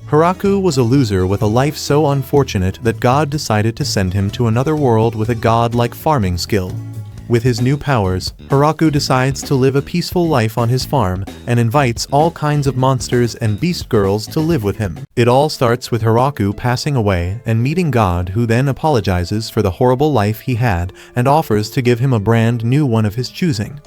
Haraku was a loser with a life so unfortunate that God decided to send him to another world with a god-like farming skill. With his new powers, Haraku decides to live a peaceful life on his farm and invites all kinds of monsters and beast girls to live with him. It all starts with Haraku passing away and meeting God, who then apologizes for the horrible life he had and offers to give him a brand new one of his choosing.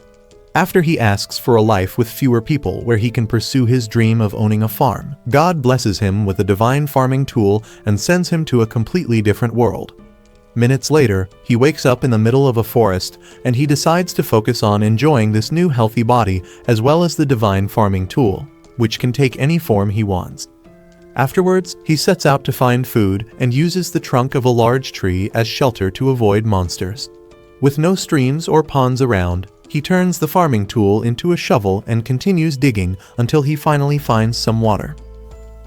After he asks for a life with fewer people where he can pursue his dream of owning a farm, God blesses him with a divine farming tool and sends him to a completely different world. Minutes later, he wakes up in the middle of a forest, and he decides to focus on enjoying this new healthy body as well as the divine farming tool, which can take any form he wants. Afterwards, he sets out to find food and uses the trunk of a large tree as shelter to avoid monsters. With no streams or ponds around, he turns the farming tool into a shovel and continues digging until he finally finds some water.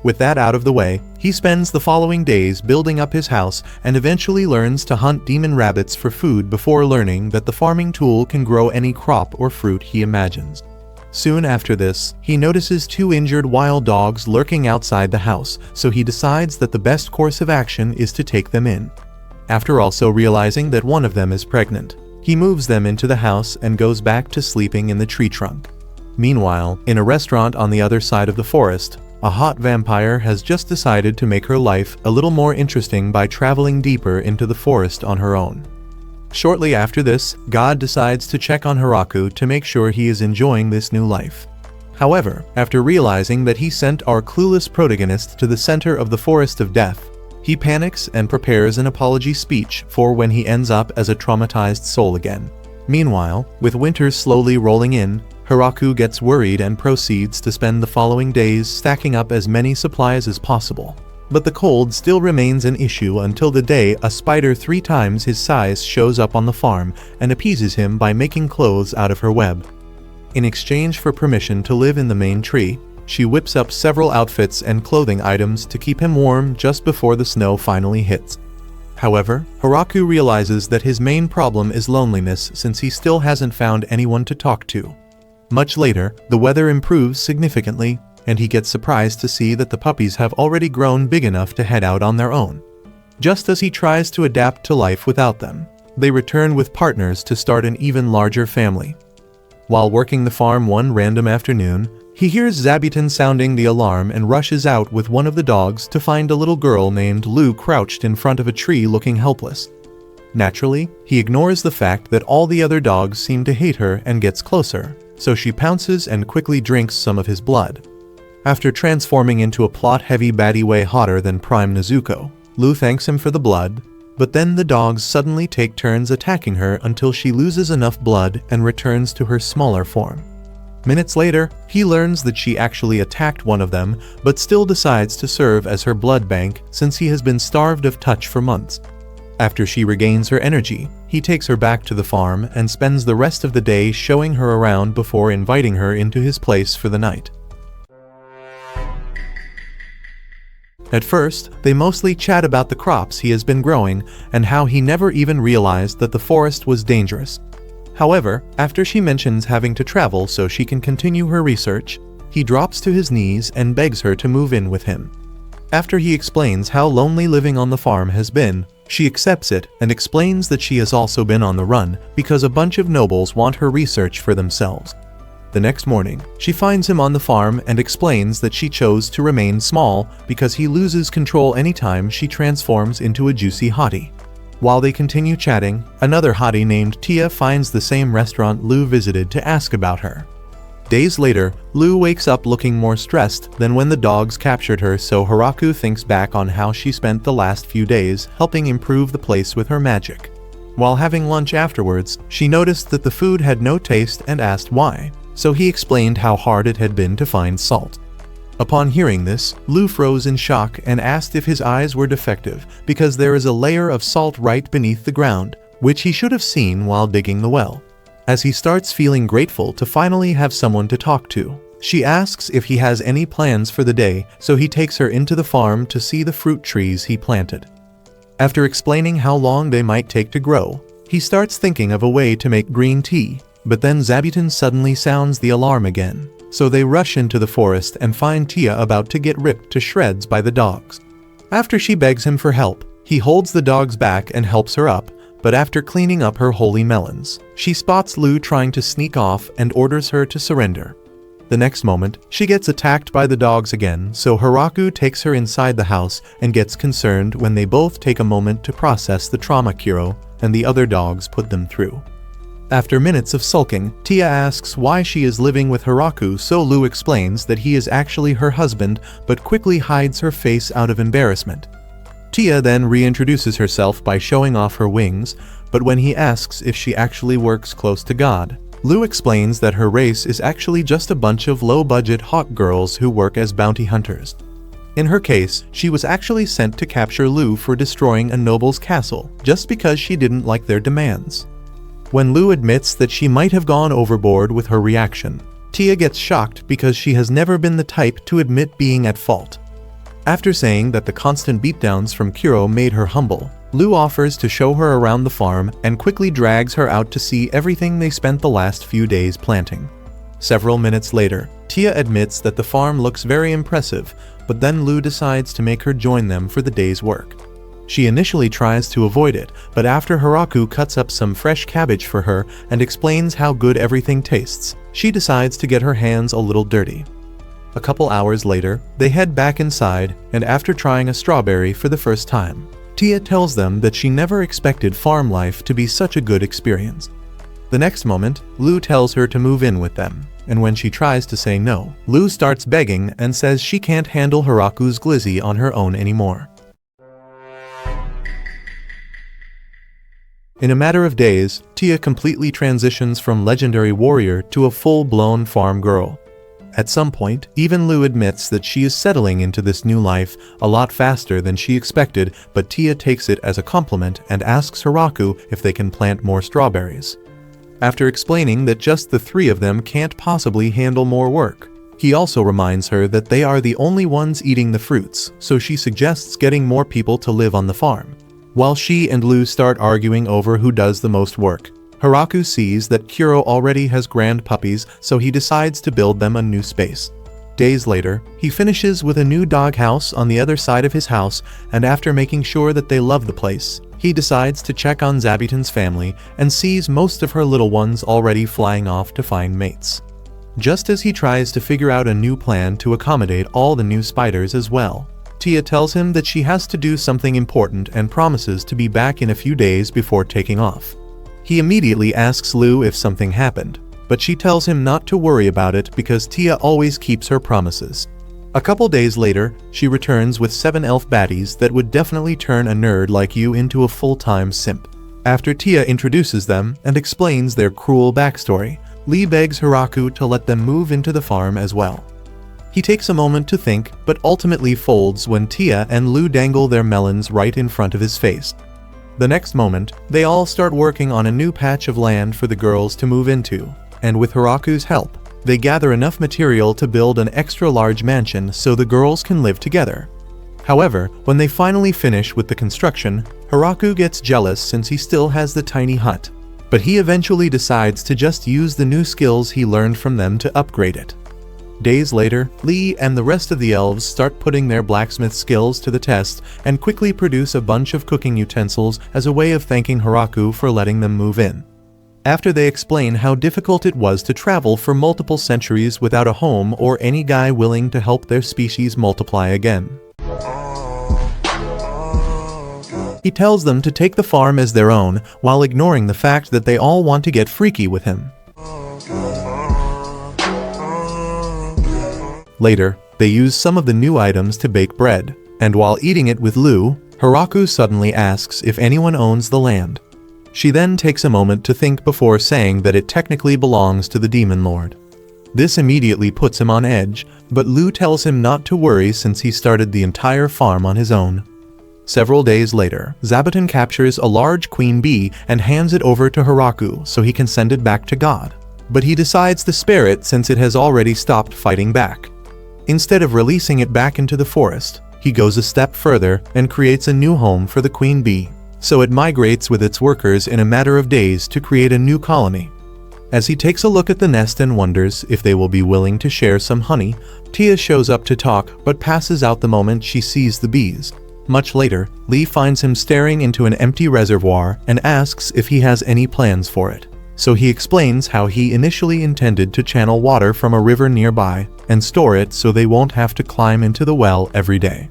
With that out of the way, he spends the following days building up his house and eventually learns to hunt demon rabbits for food before learning that the farming tool can grow any crop or fruit he imagines. Soon after this, he notices two injured wild dogs lurking outside the house, so he decides that the best course of action is to take them in. After also realizing that one of them is pregnant, he moves them into the house and goes back to sleeping in the tree trunk. Meanwhile, in a restaurant on the other side of the forest, a hot vampire has just decided to make her life a little more interesting by traveling deeper into the forest on her own. Shortly after this, God decides to check on Haraku to make sure he is enjoying this new life. However, after realizing that he sent our clueless protagonist to the center of the forest of death, he panics and prepares an apology speech for when he ends up as a traumatized soul again. Meanwhile, with winter slowly rolling in, Haraku gets worried and proceeds to spend the following days stacking up as many supplies as possible. But the cold still remains an issue until the day a spider 3 times his size shows up on the farm and appeases him by making clothes out of her web. In exchange for permission to live in the main tree, she whips up several outfits and clothing items to keep him warm just before the snow finally hits. However, Haraku realizes that his main problem is loneliness since he still hasn't found anyone to talk to. Much later, the weather improves significantly, and he gets surprised to see that the puppies have already grown big enough to head out on their own. Just as he tries to adapt to life without them, they return with partners to start an even larger family. While working the farm one random afternoon, he hears Zabuton sounding the alarm and rushes out with one of the dogs to find a little girl named Lou crouched in front of a tree looking helpless. Naturally, he ignores the fact that all the other dogs seem to hate her and gets closer, so she pounces and quickly drinks some of his blood. After transforming into a plot-heavy baddie way hotter than Prime Nezuko, Lou thanks him for the blood, but then the dogs suddenly take turns attacking her until she loses enough blood and returns to her smaller form. Minutes later, he learns that she actually attacked one of them, but still decides to serve as her blood bank since he has been starved of touch for months. After she regains her energy, he takes her back to the farm and spends the rest of the day showing her around before inviting her into his place for the night. At first, they mostly chat about the crops he has been growing and how he never even realized that the forest was dangerous. However, after she mentions having to travel so she can continue her research, he drops to his knees and begs her to move in with him. After he explains how lonely living on the farm has been, she accepts it and explains that she has also been on the run because a bunch of nobles want her research for themselves. The next morning, she finds him on the farm and explains that she chose to remain small because he loses control anytime she transforms into a juicy hottie. While they continue chatting, another hottie named Tia finds the same restaurant Lou visited to ask about her. Days later, Lou wakes up looking more stressed than when the dogs captured her, so Haraku thinks back on how she spent the last few days helping improve the place with her magic. While having lunch afterwards, she noticed that the food had no taste and asked why, so he explained how hard it had been to find salt. Upon hearing this, Lou froze in shock and asked if his eyes were defective because there is a layer of salt right beneath the ground, which he should have seen while digging the well. As he starts feeling grateful to finally have someone to talk to, she asks if he has any plans for the day, so he takes her into the farm to see the fruit trees he planted. After explaining how long they might take to grow, he starts thinking of a way to make green tea, but then Zabuton suddenly sounds the alarm again, so they rush into the forest and find Tia about to get ripped to shreds by the dogs. After she begs him for help, he holds the dogs back and helps her up, but after cleaning up her holy melons, she spots Lu trying to sneak off and orders her to surrender. The next moment, she gets attacked by the dogs again, so Hiraku takes her inside the house and gets concerned when they both take a moment to process the trauma Kuro and the other dogs put them through. After minutes of sulking, Tia asks why she is living with Hiraku, so Lu explains that he is actually her husband, but quickly hides her face out of embarrassment. Tia then reintroduces herself by showing off her wings, but when he asks if she actually works close to God, Lu explains that her race is actually just a bunch of low-budget hawk girls who work as bounty hunters. In her case, she was actually sent to capture Lu for destroying a noble's castle, just because she didn't like their demands. When Lu admits that she might have gone overboard with her reaction, Tia gets shocked because she has never been the type to admit being at fault. After saying that the constant beatdowns from Kuro made her humble, Lu offers to show her around the farm and quickly drags her out to see everything they spent the last few days planting. Several minutes later, Tia admits that the farm looks very impressive, but then Lu decides to make her join them for the day's work. She initially tries to avoid it, but after Hiraku cuts up some fresh cabbage for her and explains how good everything tastes, she decides to get her hands a little dirty. A couple hours later, they head back inside, and after trying a strawberry for the first time, Tia tells them that she never expected farm life to be such a good experience. The next moment, Lu tells her to move in with them, and when she tries to say no, Lu starts begging and says she can't handle Hiraku's glizzy on her own anymore. In a matter of days, Tia completely transitions from legendary warrior to a full-blown farm girl. At some point, even Lu admits that she is settling into this new life a lot faster than she expected, but Tia takes it as a compliment and asks Hiraku if they can plant more strawberries. After explaining that just the three of them can't possibly handle more work, he also reminds her that they are the only ones eating the fruits, so she suggests getting more people to live on the farm. While she and Lu start arguing over who does the most work, Hiraku sees that Kuro already has grand puppies, so he decides to build them a new space. Days later, he finishes with a new doghouse on the other side of his house, and after making sure that they love the place, he decides to check on Zabuton's family and sees most of her little ones already flying off to find mates. Just as he tries to figure out a new plan to accommodate all the new spiders as well, Tia tells him that she has to do something important and promises to be back in a few days before taking off. He immediately asks Lu if something happened, but she tells him not to worry about it because Tia always keeps her promises. A couple days later, she returns with 7 elf baddies that would definitely turn a nerd like you into a full-time simp. After Tia introduces them and explains their cruel backstory, Lee begs Hiraku to let them move into the farm as well. He takes a moment to think, but ultimately folds when Tia and Lu dangle their melons right in front of his face. The next moment, they all start working on a new patch of land for the girls to move into, and with Hiraku's help, they gather enough material to build an extra-large mansion so the girls can live together. However, when they finally finish with the construction, Hiraku gets jealous since he still has the tiny hut, but he eventually decides to just use the new skills he learned from them to upgrade it. Days later, Lee and the rest of the elves start putting their blacksmith skills to the test and quickly produce a bunch of cooking utensils as a way of thanking Hiraku for letting them move in. After they explain how difficult it was to travel for multiple centuries without a home or any guy willing to help their species multiply again, he tells them to take the farm as their own while ignoring the fact that they all want to get freaky with him. Later, they use some of the new items to bake bread, and while eating it with Lu, Hiraku suddenly asks if anyone owns the land. She then takes a moment to think before saying that it technically belongs to the Demon Lord. This immediately puts him on edge, but Lu tells him not to worry since he started the entire farm on his own. Several days later, Zabuton captures a large queen bee and hands it over to Hiraku so he can send it back to God. But he decides to spare it since it has already stopped fighting back. Instead of releasing it back into the forest, he goes a step further and creates a new home for the queen bee, so it migrates with its workers in a matter of days to create a new colony. As he takes a look at the nest and wonders if they will be willing to share some honey, Tia shows up to talk but passes out the moment she sees the bees. Much later, Lee finds him staring into an empty reservoir and asks if he has any plans for it. So he explains how he initially intended to channel water from a river nearby and store it so they won't have to climb into the well every day.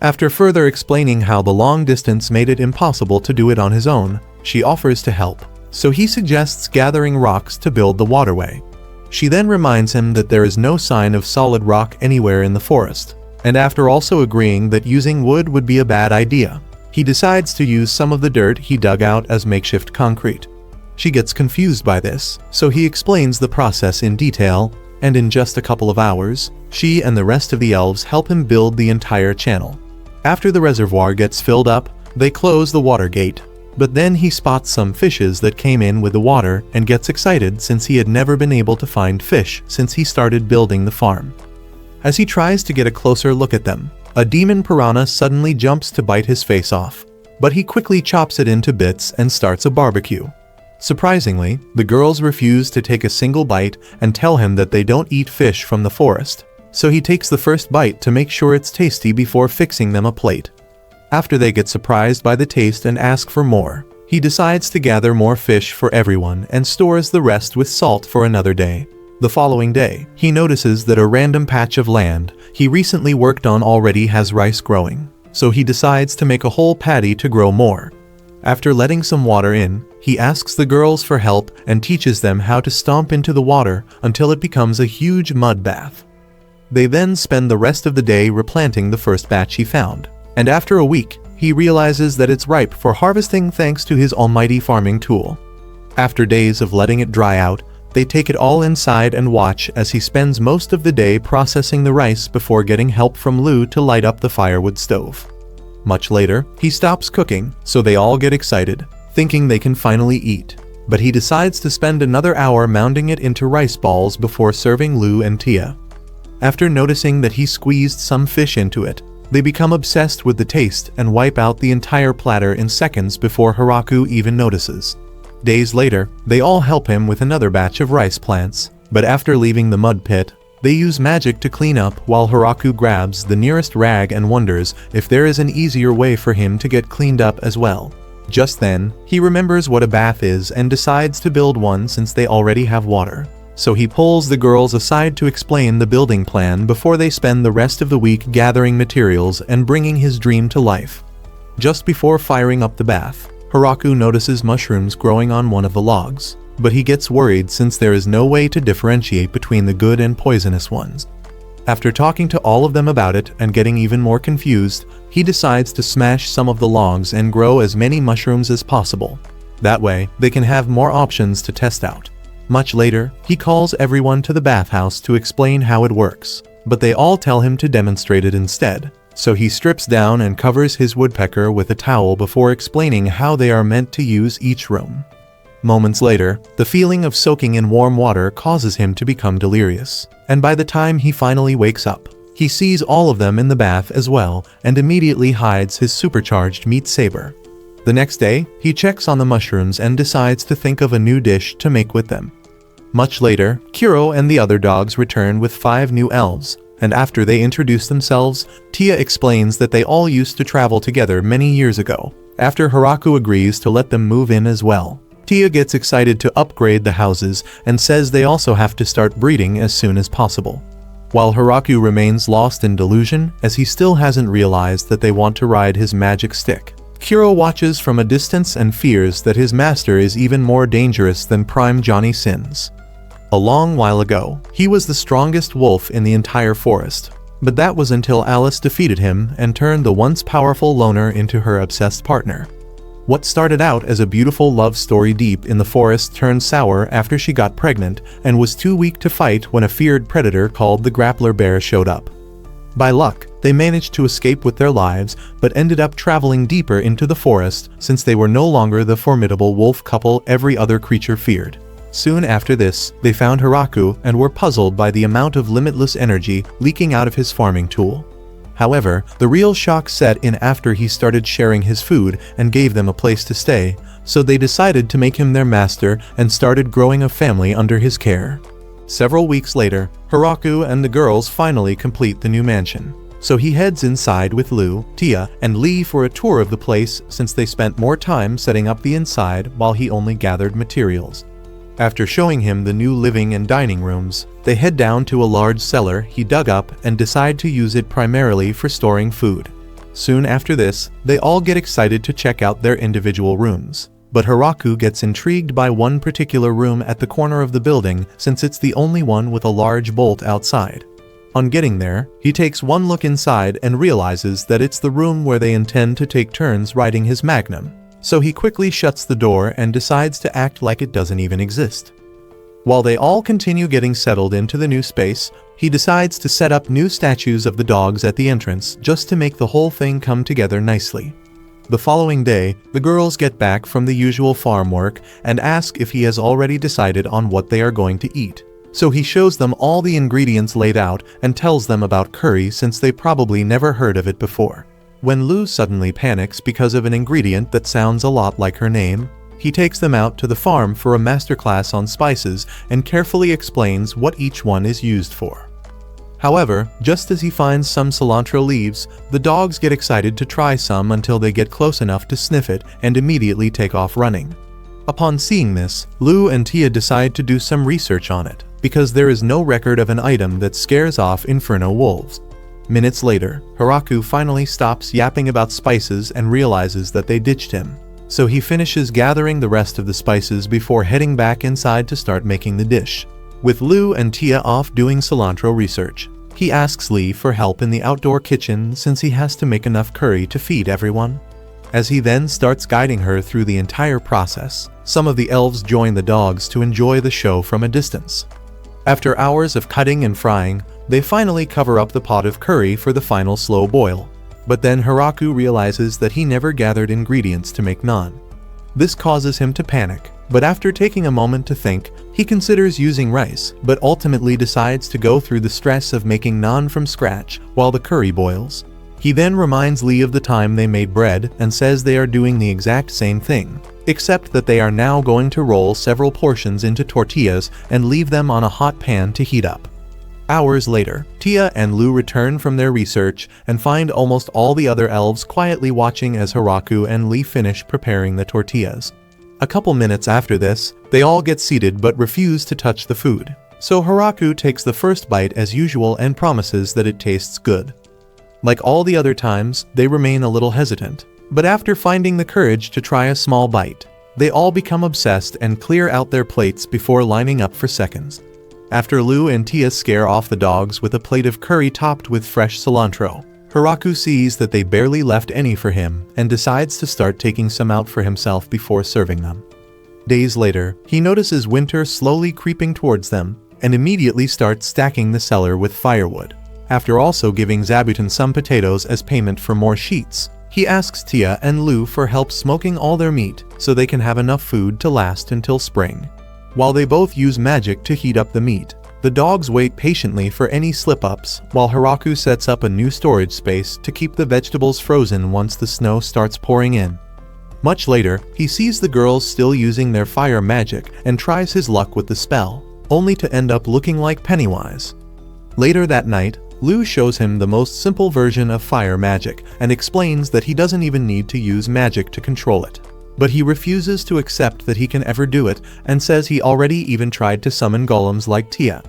After further explaining how the long distance made it impossible to do it on his own, she offers to help. So he suggests gathering rocks to build the waterway. She then reminds him that there is no sign of solid rock anywhere in the forest, and after also agreeing that using wood would be a bad idea, he decides to use some of the dirt he dug out as makeshift concrete. She gets confused by this, so he explains the process in detail, and in just a couple of hours, she and the rest of the elves help him build the entire channel. After the reservoir gets filled up, they close the water gate. But then he spots some fishes that came in with the water and gets excited since he had never been able to find fish since he started building the farm. As he tries to get a closer look at them, a demon piranha suddenly jumps to bite his face off, but he quickly chops it into bits and starts a barbecue. Surprisingly, the girls refuse to take a single bite and tell him that they don't eat fish from the forest, so he takes the first bite to make sure it's tasty before fixing them a plate. After they get surprised by the taste and ask for more, he decides to gather more fish for everyone and stores the rest with salt for another day. The following day, he notices that a random patch of land he recently worked on already has rice growing, so he decides to make a whole paddy to grow more. After letting some water in, he asks the girls for help and teaches them how to stomp into the water until it becomes a huge mud bath. They then spend the rest of the day replanting the first batch he found. And after a week, he realizes that it's ripe for harvesting thanks to his almighty farming tool. After days of letting it dry out, they take it all inside and watch as he spends most of the day processing the rice before getting help from Lou to light up the firewood stove. Much later, he stops cooking, so they all get excited, thinking they can finally eat. But he decides to spend another hour mounding it into rice balls before serving Lou and Tia. After noticing that he squeezed some fish into it, they become obsessed with the taste and wipe out the entire platter in seconds before Hiraku even notices. Days later, they all help him with another batch of rice plants, but after leaving the mud pit, they use magic to clean up while Hiraku grabs the nearest rag and wonders if there is an easier way for him to get cleaned up as well. Just then, he remembers what a bath is and decides to build one since they already have water. So he pulls the girls aside to explain the building plan before they spend the rest of the week gathering materials and bringing his dream to life. Just before firing up the bath, Hiraku notices mushrooms growing on one of the logs, but he gets worried since there is no way to differentiate between the good and poisonous ones. After talking to all of them about it and getting even more confused, he decides to smash some of the logs and grow as many mushrooms as possible. That way, they can have more options to test out. Much later, he calls everyone to the bathhouse to explain how it works, but they all tell him to demonstrate it instead. So he strips down and covers his woodpecker with a towel before explaining how they are meant to use each room. Moments later, the feeling of soaking in warm water causes him to become delirious, and by the time he finally wakes up, he sees all of them in the bath as well and immediately hides his supercharged meat saber. The next day, he checks on the mushrooms and decides to think of a new dish to make with them. Much later, Kuro and the other dogs return with 5 new elves, and after they introduce themselves, Tia explains that they all used to travel together many years ago. After Hiraku agrees to let them move in as well, Tia gets excited to upgrade the houses and says they also have to start breeding as soon as possible. While Hiraku remains lost in delusion as he still hasn't realized that they want to ride his magic stick, Kuro watches from a distance and fears that his master is even more dangerous than Prime Johnny Sins. A long while ago, he was the strongest wolf in the entire forest, but that was until Alice defeated him and turned the once powerful loner into her obsessed partner. What started out as a beautiful love story deep in the forest turned sour after she got pregnant and was too weak to fight when a feared predator called the grappler bear showed up. By luck, they managed to escape with their lives but ended up traveling deeper into the forest since they were no longer the formidable wolf couple every other creature feared. Soon after this, they found Hiraku and were puzzled by the amount of limitless energy leaking out of his farming tool. However, the real shock set in after he started sharing his food and gave them a place to stay, so they decided to make him their master and started growing a family under his care. Several weeks later, Hiraku and the girls finally complete the new mansion. So he heads inside with Lu, Tia, and Lee for a tour of the place since they spent more time setting up the inside while he only gathered materials. After showing him the new living and dining rooms, they head down to a large cellar he dug up and decide to use it primarily for storing food. Soon after this, they all get excited to check out their individual rooms. But Hiraku gets intrigued by one particular room at the corner of the building since it's the only one with a large bolt outside. On getting there, he takes one look inside and realizes that it's the room where they intend to take turns riding his Magnum. So he quickly shuts the door and decides to act like it doesn't even exist. While they all continue getting settled into the new space, he decides to set up new statues of the dogs at the entrance just to make the whole thing come together nicely. The following day, the girls get back from the usual farm work and ask if he has already decided on what they are going to eat. So he shows them all the ingredients laid out and tells them about curry since they probably never heard of it before. When Lu suddenly panics because of an ingredient that sounds a lot like her name, he takes them out to the farm for a masterclass on spices and carefully explains what each one is used for. However, just as he finds some cilantro leaves, the dogs get excited to try some until they get close enough to sniff it and immediately take off running. Upon seeing this, Lu and Tia decide to do some research on it, because there is no record of an item that scares off inferno wolves. Minutes later, Hiraku finally stops yapping about spices and realizes that they ditched him. So he finishes gathering the rest of the spices before heading back inside to start making the dish. With Lu and Tia off doing cilantro research, he asks Lee for help in the outdoor kitchen since he has to make enough curry to feed everyone. As he then starts guiding her through the entire process, some of the elves join the dogs to enjoy the show from a distance. After hours of cutting and frying, they finally cover up the pot of curry for the final slow boil. But then Hiraku realizes that he never gathered ingredients to make naan. This causes him to panic, but after taking a moment to think, he considers using rice, but ultimately decides to go through the stress of making naan from scratch while the curry boils. He then reminds Lee of the time they made bread and says they are doing the exact same thing, except that they are now going to roll several portions into tortillas and leave them on a hot pan to heat up. Hours later, Tia and Lu return from their research and find almost all the other elves quietly watching as Hiraku and Lee finish preparing the tortillas. A couple minutes after this, they all get seated but refuse to touch the food. So Hiraku takes the first bite as usual and promises that it tastes good. Like all the other times, they remain a little hesitant. But after finding the courage to try a small bite, they all become obsessed and clear out their plates before lining up for seconds. After Lu and Tia scare off the dogs with a plate of curry topped with fresh cilantro, Hiraku sees that they barely left any for him and decides to start taking some out for himself before serving them. Days later, he notices winter slowly creeping towards them and immediately starts stacking the cellar with firewood. After also giving Zabuton some potatoes as payment for more sheets, he asks Tia and Lu for help smoking all their meat so they can have enough food to last until spring. While they both use magic to heat up the meat, the dogs wait patiently for any slip-ups while Hiraku sets up a new storage space to keep the vegetables frozen once the snow starts pouring in. Much later, he sees the girls still using their fire magic and tries his luck with the spell, only to end up looking like Pennywise. Later that night, Lu shows him the most simple version of fire magic and explains that he doesn't even need to use magic to control it. But he refuses to accept that he can ever do it and says he already even tried to summon golems like Tia.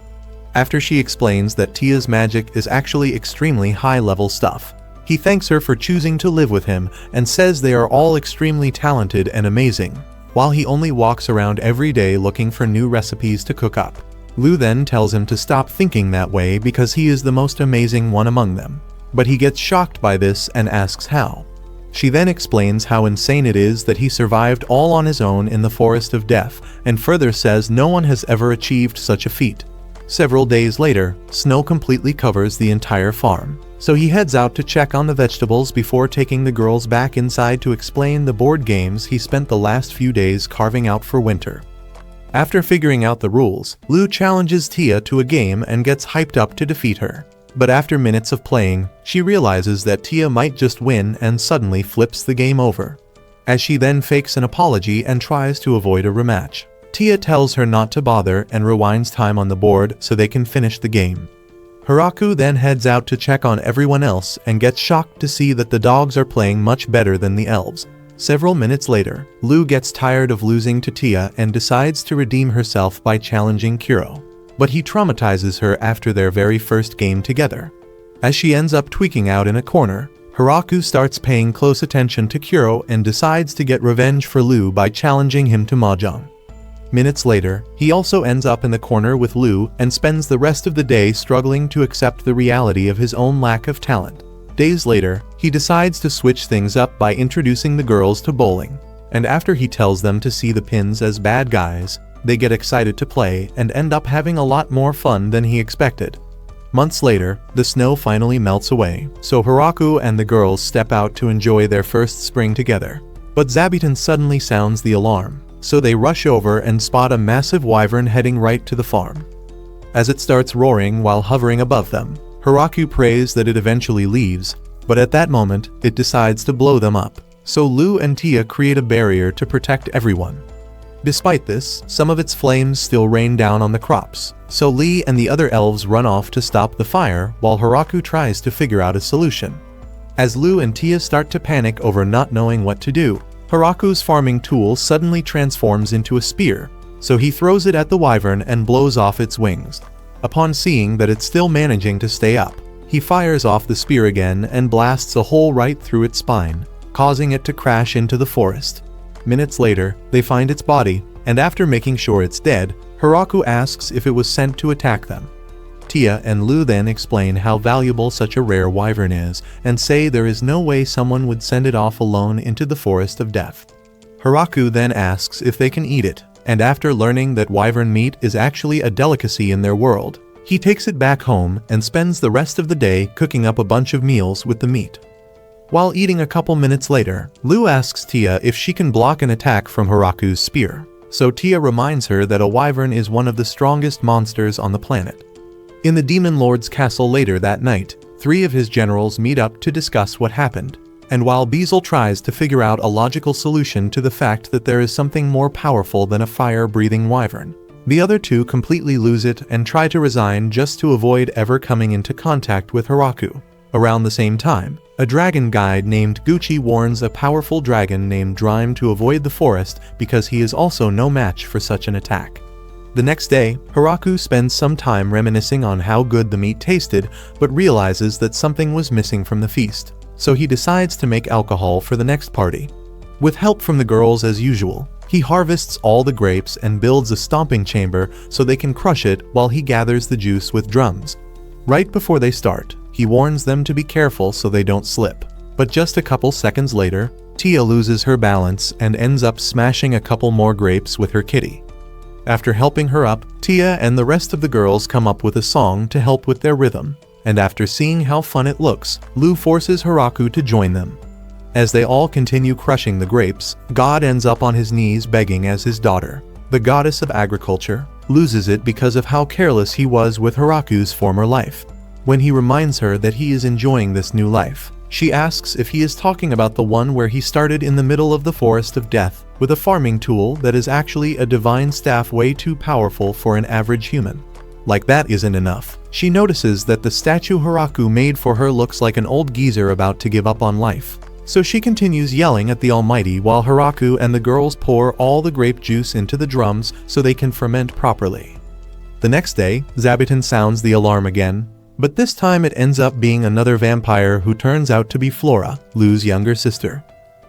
After she explains that Tia's magic is actually extremely high-level stuff, he thanks her for choosing to live with him and says they are all extremely talented and amazing, while he only walks around every day looking for new recipes to cook up. Lu then tells him to stop thinking that way because he is the most amazing one among them, but he gets shocked by this and asks how. She then explains how insane it is that he survived all on his own in the Forest of Death, and further says no one has ever achieved such a feat. Several days later, snow completely covers the entire farm, so he heads out to check on the vegetables before taking the girls back inside to explain the board games he spent the last few days carving out for winter. After figuring out the rules, Lu challenges Tia to a game and gets hyped up to defeat her. But after minutes of playing, she realizes that Tia might just win and suddenly flips the game over. As she then fakes an apology and tries to avoid a rematch, Tia tells her not to bother and rewinds time on the board so they can finish the game. Hiraku then heads out to check on everyone else and gets shocked to see that the dogs are playing much better than the elves. Several minutes later, Lu gets tired of losing to Tia and decides to redeem herself by challenging Kuro. But he traumatizes her after their very first game together. As she ends up tweaking out in a corner, Hiraku starts paying close attention to Kuro and decides to get revenge for Lu by challenging him to mahjong. Minutes later, he also ends up in the corner with Lu and spends the rest of the day struggling to accept the reality of his own lack of talent. Days later, he decides to switch things up by introducing the girls to bowling, and after he tells them to see the pins as bad guys, they get excited to play and end up having a lot more fun than he expected. Months later, the snow finally melts away, so Hiraku and the girls step out to enjoy their first spring together. But Zabuton suddenly sounds the alarm, so they rush over and spot a massive wyvern heading right to the farm. As it starts roaring while hovering above them, Hiraku prays that it eventually leaves, but at that moment, it decides to blow them up. So Lu and Tia create a barrier to protect everyone. Despite this, some of its flames still rain down on the crops, so Lee and the other elves run off to stop the fire while Hiraku tries to figure out a solution. As Lu and Tia start to panic over not knowing what to do, Hiraku's farming tool suddenly transforms into a spear, so he throws it at the wyvern and blows off its wings. Upon seeing that it's still managing to stay up, he fires off the spear again and blasts a hole right through its spine, causing it to crash into the forest. Minutes later, they find its body, and after making sure it's dead, Hiraku asks if it was sent to attack them. Tia and Lu then explain how valuable such a rare wyvern is, and say there is no way someone would send it off alone into the forest of death. Hiraku then asks if they can eat it, and after learning that wyvern meat is actually a delicacy in their world, he takes it back home and spends the rest of the day cooking up a bunch of meals with the meat. While eating a couple minutes later, Lu asks Tia if she can block an attack from Hiraku's spear, so Tia reminds her that a wyvern is one of the strongest monsters on the planet. In the Demon Lord's castle later that night, 3 of his generals meet up to discuss what happened, and while Beazle tries to figure out a logical solution to the fact that there is something more powerful than a fire-breathing wyvern, the other 2 completely lose it and try to resign just to avoid ever coming into contact with Hiraku. Around the same time, a dragon guide named Gucci warns a powerful dragon named Drime to avoid the forest because he is also no match for such an attack. The next day, Hiraku spends some time reminiscing on how good the meat tasted, but realizes that something was missing from the feast, so he decides to make alcohol for the next party. With help from the girls as usual, he harvests all the grapes and builds a stomping chamber so they can crush it while he gathers the juice with drums. Right before they start, he warns them to be careful so they don't slip. But just a couple seconds later, Tia loses her balance and ends up smashing a couple more grapes with her kitty. After helping her up, Tia and the rest of the girls come up with a song to help with their rhythm, and after seeing how fun it looks, Lu forces Hiraku to join them. As they all continue crushing the grapes, God ends up on his knees begging as his daughter, the goddess of agriculture, loses it because of how careless he was with Hiraku's former life. When he reminds her that he is enjoying this new life, she asks if he is talking about the one where he started in the middle of the forest of death with a farming tool that is actually a divine staff way too powerful for an average human. Like that isn't enough, she notices that the statue Hiraku made for her looks like an old geezer about to give up on life. So she continues yelling at the Almighty while Hiraku and the girls pour all the grape juice into the drums so they can ferment properly. The next day, Zabuton sounds the alarm again, but this time it ends up being another vampire who turns out to be Flora, Lu's younger sister.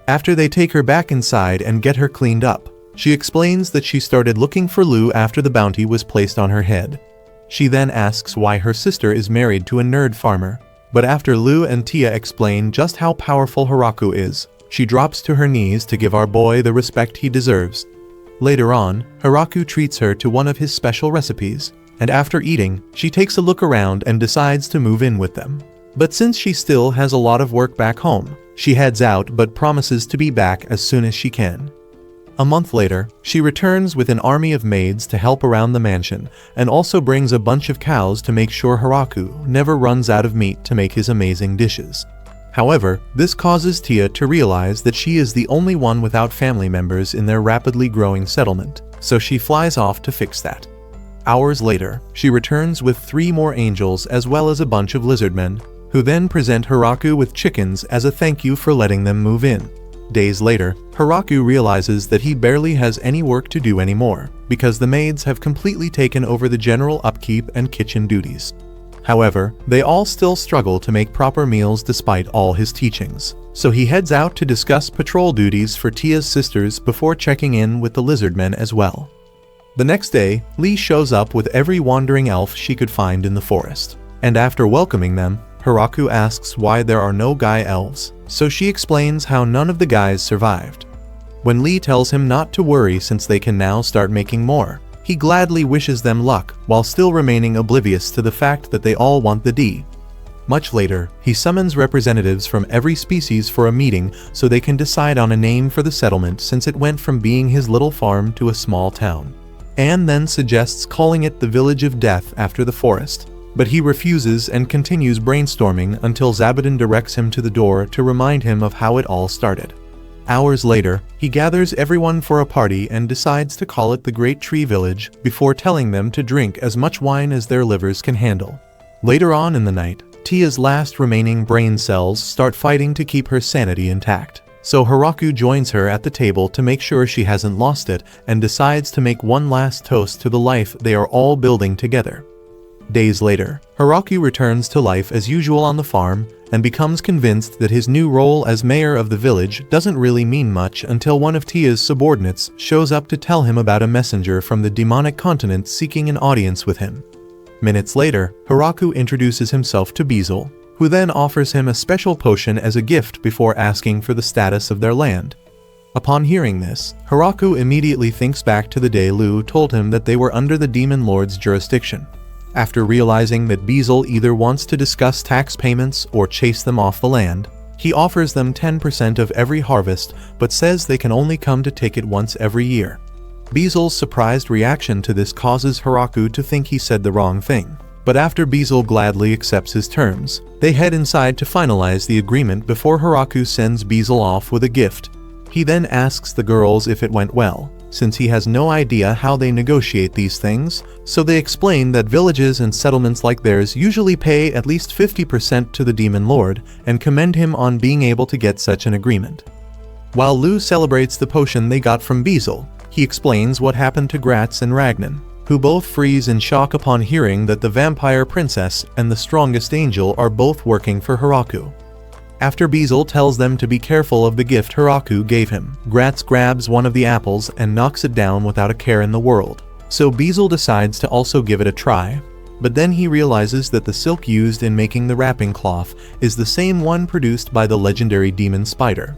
After they take her back inside and get her cleaned up, she explains that she started looking for Lu after the bounty was placed on her head. She then asks why her sister is married to a nerd farmer, but after Lu and Tia explain just how powerful Hiraku is, she drops to her knees to give our boy the respect he deserves. Later on, Hiraku treats her to one of his special recipes, and after eating, she takes a look around and decides to move in with them. But since she still has a lot of work back home, she heads out but promises to be back as soon as she can. A month later, she returns with an army of maids to help around the mansion, and also brings a bunch of cows to make sure Hiraku never runs out of meat to make his amazing dishes. However, this causes Tia to realize that she is the only one without family members in their rapidly growing settlement, so she flies off to fix that. Hours later, she returns with 3 more angels as well as a bunch of lizardmen, who then present Hiraku with chickens as a thank you for letting them move in. Days later, Hiraku realizes that he barely has any work to do anymore, because the maids have completely taken over the general upkeep and kitchen duties. However, they all still struggle to make proper meals despite all his teachings, so he heads out to discuss patrol duties for Tia's sisters before checking in with the lizardmen as well. The next day, Lee shows up with every wandering elf she could find in the forest, and after welcoming them, Hiraku asks why there are no guy elves, so she explains how none of the guys survived. When Lee tells him not to worry since they can now start making more, he gladly wishes them luck while still remaining oblivious to the fact that they all want the D. Much later, he summons representatives from every species for a meeting so they can decide on a name for the settlement since it went from being his little farm to a small town. Anne then suggests calling it the Village of Death after the forest, but he refuses and continues brainstorming until Zabuton directs him to the door to remind him of how it all started. Hours later, he gathers everyone for a party and decides to call it the Great Tree Village before telling them to drink as much wine as their livers can handle. Later on in the night, Tia's last remaining brain cells start fighting to keep her sanity intact, so Hiraku joins her at the table to make sure she hasn't lost it and decides to make one last toast to the life they are all building together. Days later, Hiraku returns to life as usual on the farm and becomes convinced that his new role as mayor of the village doesn't really mean much until one of Tia's subordinates shows up to tell him about a messenger from the demonic continent seeking an audience with him. Minutes later, Hiraku introduces himself to Beezle, who then offers him a special potion as a gift before asking for the status of their land. Upon hearing this, Hiraku immediately thinks back to the day Lu told him that they were under the Demon Lord's jurisdiction. After realizing that Beezle either wants to discuss tax payments or chase them off the land, he offers them 10% of every harvest but says they can only come to take it once every year. Beezle's surprised reaction to this causes Hiraku to think he said the wrong thing, but after Beezle gladly accepts his terms, they head inside to finalize the agreement before Hiraku sends Beezle off with a gift. He then asks the girls if it went well, since he has no idea how they negotiate these things, so they explain that villages and settlements like theirs usually pay at least 50% to the Demon Lord and commend him on being able to get such an agreement. While Lu celebrates the potion they got from Beezle, he explains what happened to Gratz and Ragnan, who both freeze in shock upon hearing that the vampire princess and the strongest angel are both working for Hiraku. After Beezle tells them to be careful of the gift Hiraku gave him, Gratz grabs one of the apples and knocks it down without a care in the world, so Beezle decides to also give it a try. But then he realizes that the silk used in making the wrapping cloth is the same one produced by the legendary demon spider.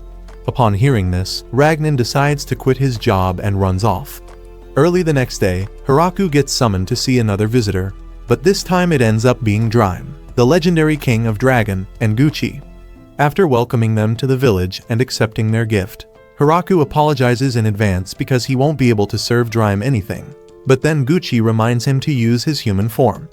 Upon hearing this, Ragnan decides to quit his job and runs off. Early the next day, Hiraku gets summoned to see another visitor, but this time it ends up being Drime, the legendary king of Dragon, and Gucci. After welcoming them to the village and accepting their gift, Hiraku apologizes in advance because he won't be able to serve Drime anything, but then Gucci reminds him to use his human form.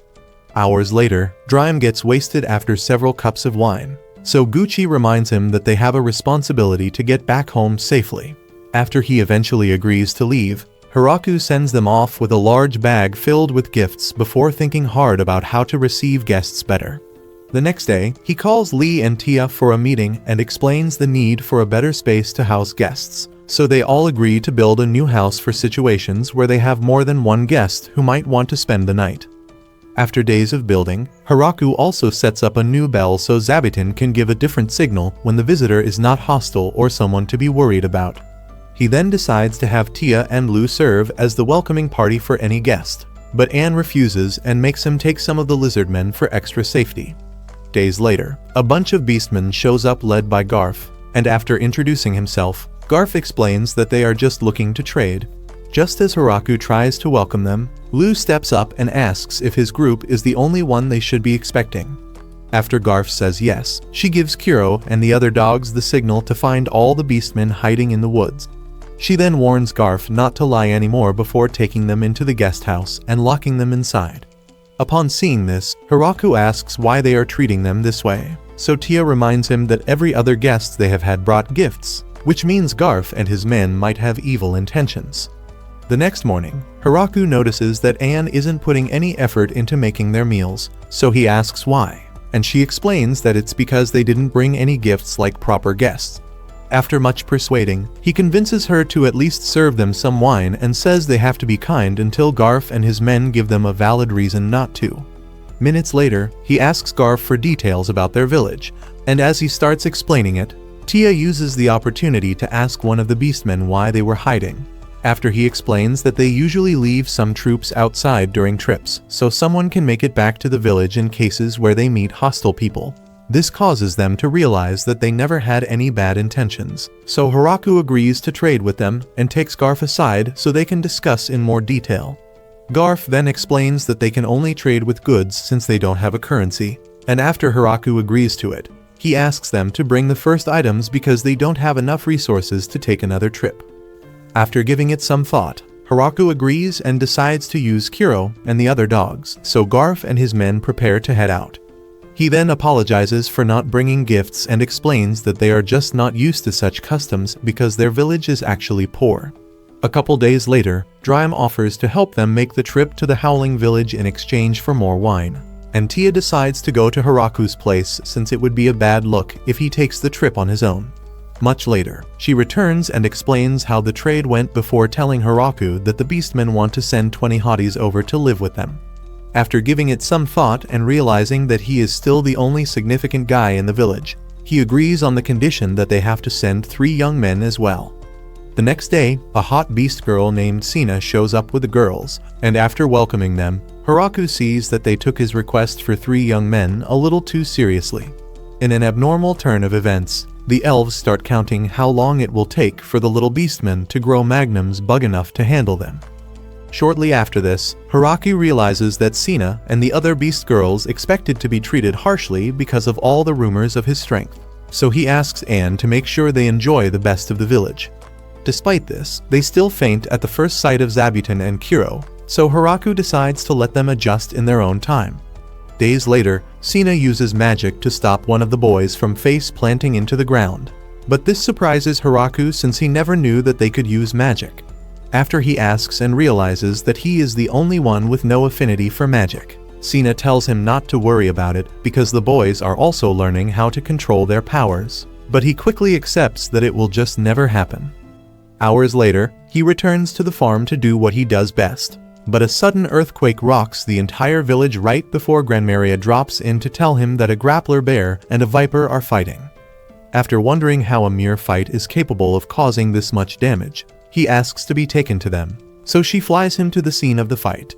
Hours later, Drime gets wasted after several cups of wine, so Gucci reminds him that they have a responsibility to get back home safely. After he eventually agrees to leave, Hiraku sends them off with a large bag filled with gifts before thinking hard about how to receive guests better. The next day, he calls Lee and Tia for a meeting and explains the need for a better space to house guests, so they all agree to build a new house for situations where they have more than one guest who might want to spend the night. After days of building, Hiraku also sets up a new bell so Zabuton can give a different signal when the visitor is not hostile or someone to be worried about. He then decides to have Tia and Lu serve as the welcoming party for any guest, but Anne refuses and makes him take some of the lizardmen for extra safety. Days later, a bunch of beastmen shows up led by Garf, and after introducing himself, Garf explains that they are just looking to trade. Just as Hiraku tries to welcome them, Lu steps up and asks if his group is the only one they should be expecting. After Garf says yes, she gives Kuro and the other dogs the signal to find all the beastmen hiding in the woods. She then warns Garf not to lie anymore before taking them into the guest house and locking them inside. Upon seeing this, Hiraku asks why they are treating them this way, so Tia reminds him that every other guest they have had brought gifts, which means Garf and his men might have evil intentions. The next morning, Hiraku notices that Anne isn't putting any effort into making their meals, so he asks why, and she explains that it's because they didn't bring any gifts like proper guests. After much persuading, he convinces her to at least serve them some wine and says they have to be kind until Garf and his men give them a valid reason not to. Minutes later, he asks Garf for details about their village, and as he starts explaining it, Tia uses the opportunity to ask one of the beastmen why they were hiding. After he explains that they usually leave some troops outside during trips, so someone can make it back to the village in cases where they meet hostile people. This causes them to realize that they never had any bad intentions, so Hiraku agrees to trade with them and takes Garf aside so they can discuss in more detail. Garf then explains that they can only trade with goods since they don't have a currency, and after Hiraku agrees to it, he asks them to bring the first items because they don't have enough resources to take another trip. After giving it some thought, Hiraku agrees and decides to use Kuro and the other dogs, so Garf and his men prepare to head out. He then apologizes for not bringing gifts and explains that they are just not used to such customs because their village is actually poor. A couple days later, Drime offers to help them make the trip to the Howling Village in exchange for more wine, and Tia decides to go to Hiraku's place since it would be a bad look if he takes the trip on his own. Much later, she returns and explains how the trade went before telling Hiraku that the beastmen want to send 20 hotties over to live with them. After giving it some thought and realizing that he is still the only significant guy in the village, he agrees on the condition that they have to send 3 young men as well. The next day, a hot beast girl named Sina shows up with the girls, and after welcoming them, Hiraku sees that they took his request for 3 young men a little too seriously. In an abnormal turn of events, the elves start counting how long it will take for the little beastmen to grow magnums big enough to handle them. Shortly after this, Hiraku realizes that Sina and the other beast girls expected to be treated harshly because of all the rumors of his strength, so he asks Anne to make sure they enjoy the best of the village. Despite this, they still faint at the first sight of Zabuton and Kuro, so Hiraku decides to let them adjust in their own time. Days later, Sina uses magic to stop one of the boys from face planting into the ground, but this surprises Hiraku since he never knew that they could use magic. After he asks and realizes that he is the only one with no affinity for magic, Sina tells him not to worry about it because the boys are also learning how to control their powers, but he quickly accepts that it will just never happen. Hours later, he returns to the farm to do what he does best, but a sudden earthquake rocks the entire village right before Granmaria drops in to tell him that a grappler bear and a viper are fighting. After wondering how a mere fight is capable of causing this much damage, he asks to be taken to them, so she flies him to the scene of the fight.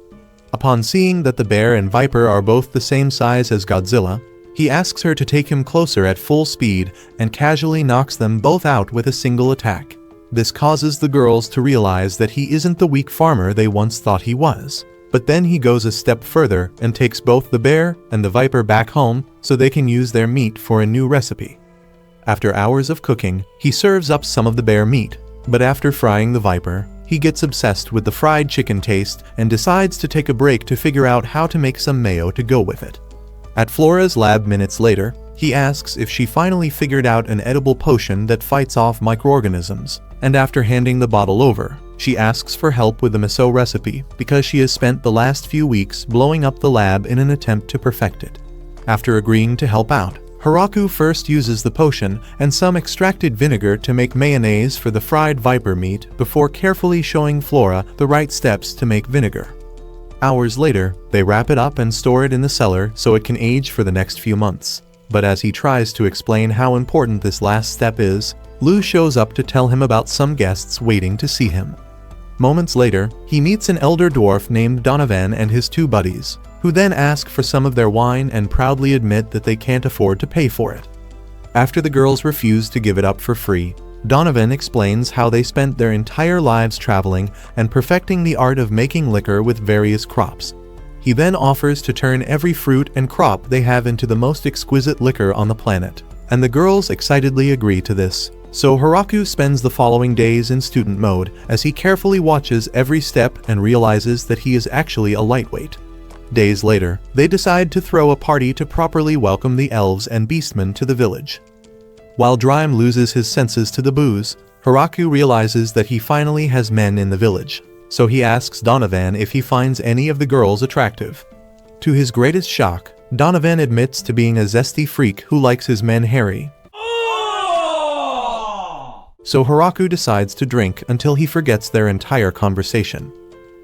Upon seeing that the bear and viper are both the same size as Godzilla, he asks her to take him closer at full speed and casually knocks them both out with a single attack. This causes the girls to realize that he isn't the weak farmer they once thought he was, but then he goes a step further and takes both the bear and the viper back home so they can use their meat for a new recipe. After hours of cooking, he serves up some of the bear meat, but after frying the viper, he gets obsessed with the fried chicken taste and decides to take a break to figure out how to make some mayo to go with it. At Flora's lab minutes later, he asks if she finally figured out an edible potion that fights off microorganisms, and after handing the bottle over, she asks for help with the miso recipe because she has spent the last few weeks blowing up the lab in an attempt to perfect it. After agreeing to help out, Hiraku first uses the potion and some extracted vinegar to make mayonnaise for the fried viper meat before carefully showing Flora the right steps to make vinegar. Hours later, they wrap it up and store it in the cellar so it can age for the next few months. But as he tries to explain how important this last step is, Lou shows up to tell him about some guests waiting to see him. Moments later, he meets an elder dwarf named Donovan and his 2 buddies, who then ask for some of their wine and proudly admit that they can't afford to pay for it. After the girls refuse to give it up for free, Donovan explains how they spent their entire lives traveling and perfecting the art of making liquor with various crops. He then offers to turn every fruit and crop they have into the most exquisite liquor on the planet, and the girls excitedly agree to this. So Hiraku spends the following days in student mode as he carefully watches every step and realizes that he is actually a lightweight. Days later, they decide to throw a party to properly welcome the elves and beastmen to the village. While Drime loses his senses to the booze, Hiraku realizes that he finally has men in the village, so he asks Donovan if he finds any of the girls attractive. To his greatest shock, Donovan admits to being a zesty freak who likes his men hairy. So Hiraku decides to drink until he forgets their entire conversation.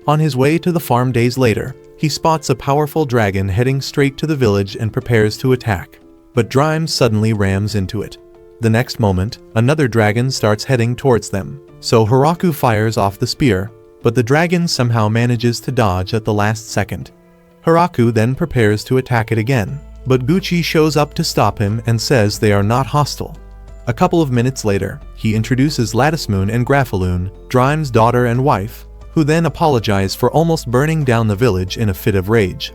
On his way to the farm days later, he spots a powerful dragon heading straight to the village and prepares to attack. But Drime suddenly rams into it. The next moment, another dragon starts heading towards them, so Hiraku fires off the spear, but the dragon somehow manages to dodge at the last second. Hiraku then prepares to attack it again, but Gucci shows up to stop him and says they are not hostile. A couple of minutes later, he introduces Latticemoon and Graphaloon, Drime's daughter and wife, who then apologize for almost burning down the village in a fit of rage.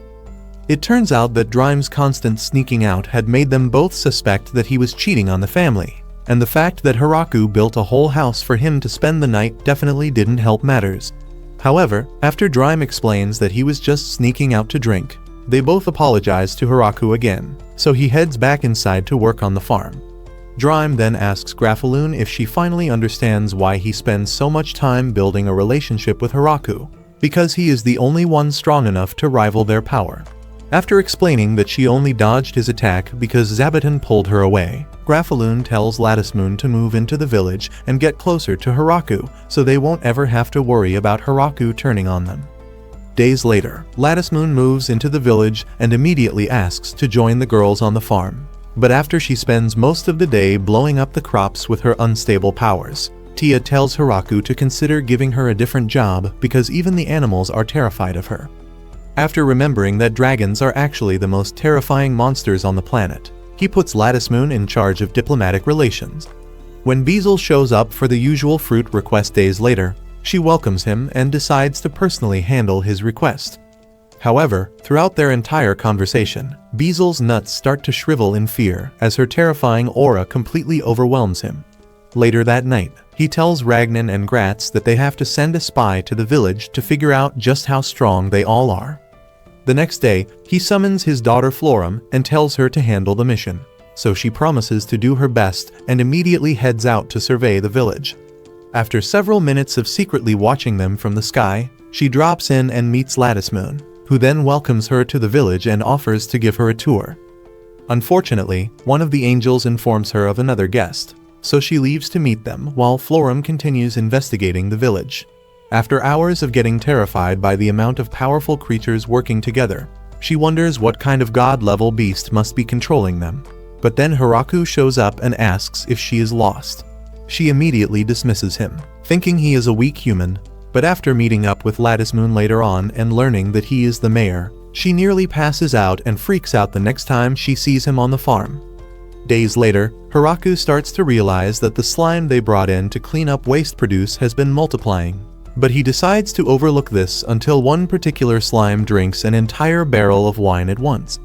It turns out that Drime's constant sneaking out had made them both suspect that he was cheating on the family, and the fact that Hiraku built a whole house for him to spend the night definitely didn't help matters. However, after Drime explains that he was just sneaking out to drink, they both apologize to Hiraku again, so he heads back inside to work on the farm. Drime then asks Graphaloon if she finally understands why he spends so much time building a relationship with Hiraku, because he is the only one strong enough to rival their power. After explaining that she only dodged his attack because Zabuton pulled her away, Graphaloon tells Latticemoon to move into the village and get closer to Hiraku so they won't ever have to worry about Hiraku turning on them. Days later, Latticemoon moves into the village and immediately asks to join the girls on the farm. But after she spends most of the day blowing up the crops with her unstable powers, Tia tells Hiraku to consider giving her a different job because even the animals are terrified of her. After remembering that dragons are actually the most terrifying monsters on the planet, he puts Latticemoon in charge of diplomatic relations. When Beazle shows up for the usual fruit request days later, she welcomes him and decides to personally handle his request. However, throughout their entire conversation, Beazle's nuts start to shrivel in fear as her terrifying aura completely overwhelms him. Later that night, he tells Ragnan and Gratz that they have to send a spy to the village to figure out just how strong they all are. The next day, he summons his daughter Florum and tells her to handle the mission, so she promises to do her best and immediately heads out to survey the village. After several minutes of secretly watching them from the sky, she drops in and meets Latticemoon, who then welcomes her to the village and offers to give her a tour. Unfortunately, one of the angels informs her of another guest, so she leaves to meet them while Florum continues investigating the village. After hours of getting terrified by the amount of powerful creatures working together, she wonders what kind of god-level beast must be controlling them. But then Hiraku shows up and asks if she is lost. She immediately dismisses him, thinking he is a weak human, but after meeting up with Latticemoon later on and learning that he is the mayor, she nearly passes out and freaks out the next time she sees him on the farm. Days later, Hiraku starts to realize that the slime they brought in to clean up waste produce has been multiplying. But he decides to overlook this until one particular slime drinks an entire barrel of wine at once.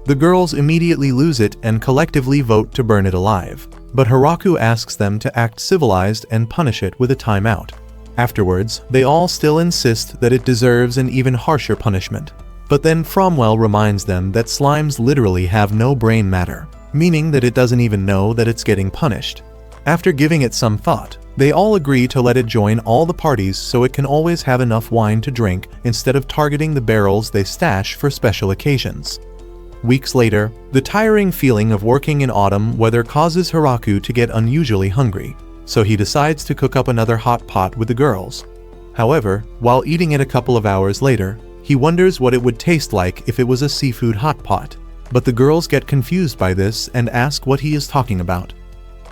The girls immediately lose it and collectively vote to burn it alive, but Hiraku asks them to act civilized and punish it with a timeout. Afterwards, they all still insist that it deserves an even harsher punishment. But then Fromwell reminds them that slimes literally have no brain matter, meaning that it doesn't even know that it's getting punished. After giving it some thought, they all agree to let it join all the parties so it can always have enough wine to drink instead of targeting the barrels they stash for special occasions. Weeks later, the tiring feeling of working in autumn weather causes Hiraku to get unusually hungry, so he decides to cook up another hot pot with the girls. However, while eating it a couple of hours later, he wonders what it would taste like if it was a seafood hot pot, but the girls get confused by this and ask what he is talking about.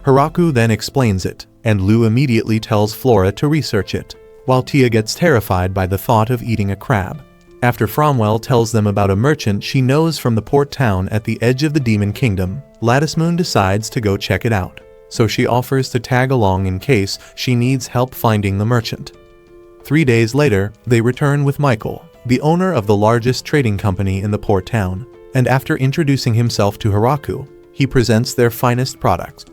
Hiraku then explains it, and Lou immediately tells Flora to research it, while Tia gets terrified by the thought of eating a crab. After Fromwell tells them about a merchant she knows from the port town at the edge of the Demon Kingdom, Latticemoon decides to go check it out, so she offers to tag along in case she needs help finding the merchant. 3 days later, they return with Michael, the owner of the largest trading company in the port town, and after introducing himself to Hiraku, he presents their finest products.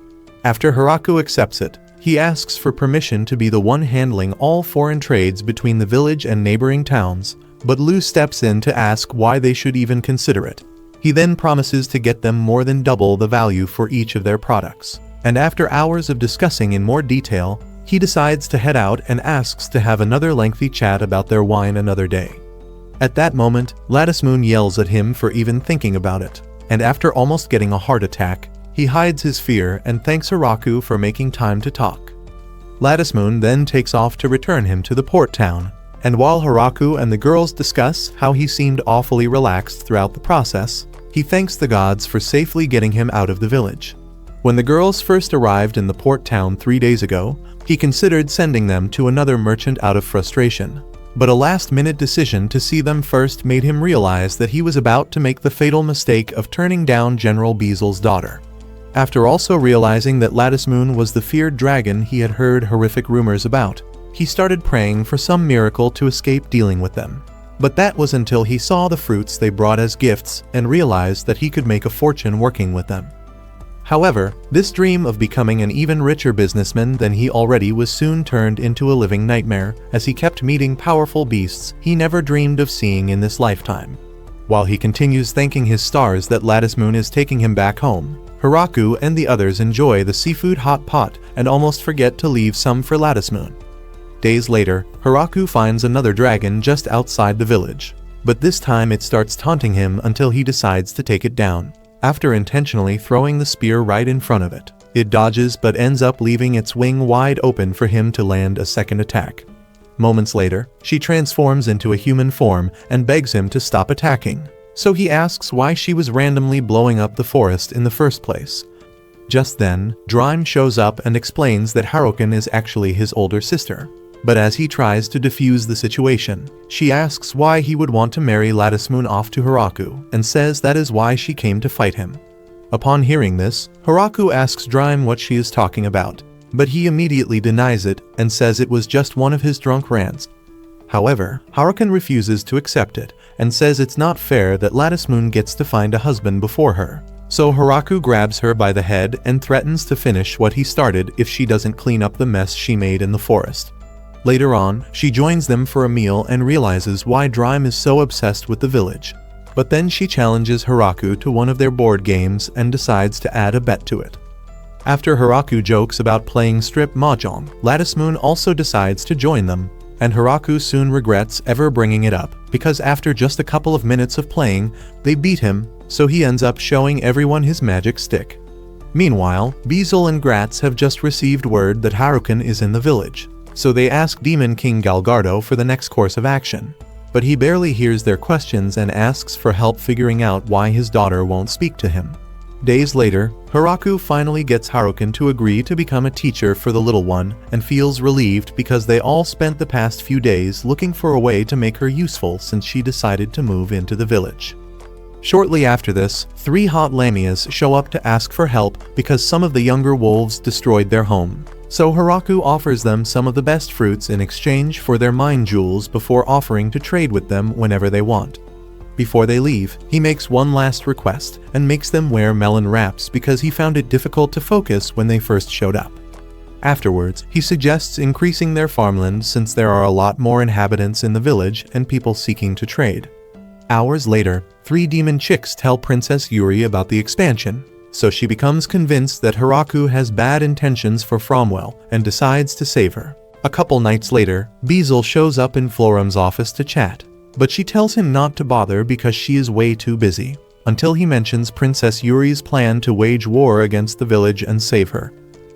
After Haraku accepts it, he asks for permission to be the one handling all foreign trades between the village and neighboring towns, but Lu steps in to ask why they should even consider it. He then promises to get them more than double the value for each of their products. And after hours of discussing in more detail, he decides to head out and asks to have another lengthy chat about their wine another day. At that moment, Lattice Moon yells at him for even thinking about it, and after almost getting a heart attack, he hides his fear and thanks Haraku for making time to talk. Lattice Moon then takes off to return him to the port town, and while Haraku and the girls discuss how he seemed awfully relaxed throughout the process, he thanks the gods for safely getting him out of the village. When the girls first arrived in the port town 3 days ago, he considered sending them to another merchant out of frustration. But a last-minute decision to see them first made him realize that he was about to make the fatal mistake of turning down General Beazel's daughter. After also realizing that Lattice Moon was the feared dragon he had heard horrific rumors about, he started praying for some miracle to escape dealing with them. But that was until he saw the fruits they brought as gifts and realized that he could make a fortune working with them. However, this dream of becoming an even richer businessman than he already was soon turned into a living nightmare as he kept meeting powerful beasts he never dreamed of seeing in this lifetime. While he continues thanking his stars that Lattice Moon is taking him back home, Haraku and the others enjoy the seafood hot pot and almost forget to leave some for Lattice Moon. Days later, Haraku finds another dragon just outside the village, but this time it starts taunting him until he decides to take it down. After intentionally throwing the spear right in front of it, it dodges but ends up leaving its wing wide open for him to land a second attack. Moments later, she transforms into a human form and begs him to stop attacking, so he asks why she was randomly blowing up the forest in the first place. Just then, Drime shows up and explains that Harukan is actually his older sister. But as he tries to defuse the situation, she asks why he would want to marry Lattice Moon off to Haraku and says that is why she came to fight him. Upon hearing this, Haraku asks Drime what she is talking about, but he immediately denies it and says it was just one of his drunk rants. However, Harukan refuses to accept it and says it's not fair that Lattice Moon gets to find a husband before her. So Haraku grabs her by the head and threatens to finish what he started if she doesn't clean up the mess she made in the forest. Later on, she joins them for a meal and realizes why Drime is so obsessed with the village. But then she challenges Haraku to one of their board games and decides to add a bet to it. After Haraku jokes about playing strip mahjong, Lattice Moon also decides to join them, and Haraku soon regrets ever bringing it up, because after just a couple of minutes of playing, they beat him, so he ends up showing everyone his magic stick. Meanwhile, Beazel and Gratz have just received word that Harukan is in the village, so they ask Demon King Galgardo for the next course of action. But he barely hears their questions and asks for help figuring out why his daughter won't speak to him. Days later, Haraku finally gets Harukan to agree to become a teacher for the little one and feels relieved because they all spent the past few days looking for a way to make her useful since she decided to move into the village. Shortly after this, 3 hot lamias show up to ask for help because some of the younger wolves destroyed their home. So Haraku offers them some of the best fruits in exchange for their mind jewels before offering to trade with them whenever they want. Before they leave, he makes one last request and makes them wear melon wraps because he found it difficult to focus when they first showed up. Afterwards, he suggests increasing their farmland since there are a lot more inhabitants in the village and people seeking to trade. Hours later, 3 demon chicks tell Princess Yuri about the expansion, so she becomes convinced that Haraku has bad intentions for Fromwell and decides to save her. A couple nights later, Beazel shows up in Florum's office to chat, but she tells him not to bother because she is way too busy, until he mentions Princess Yuri's plan to wage war against the village and save her.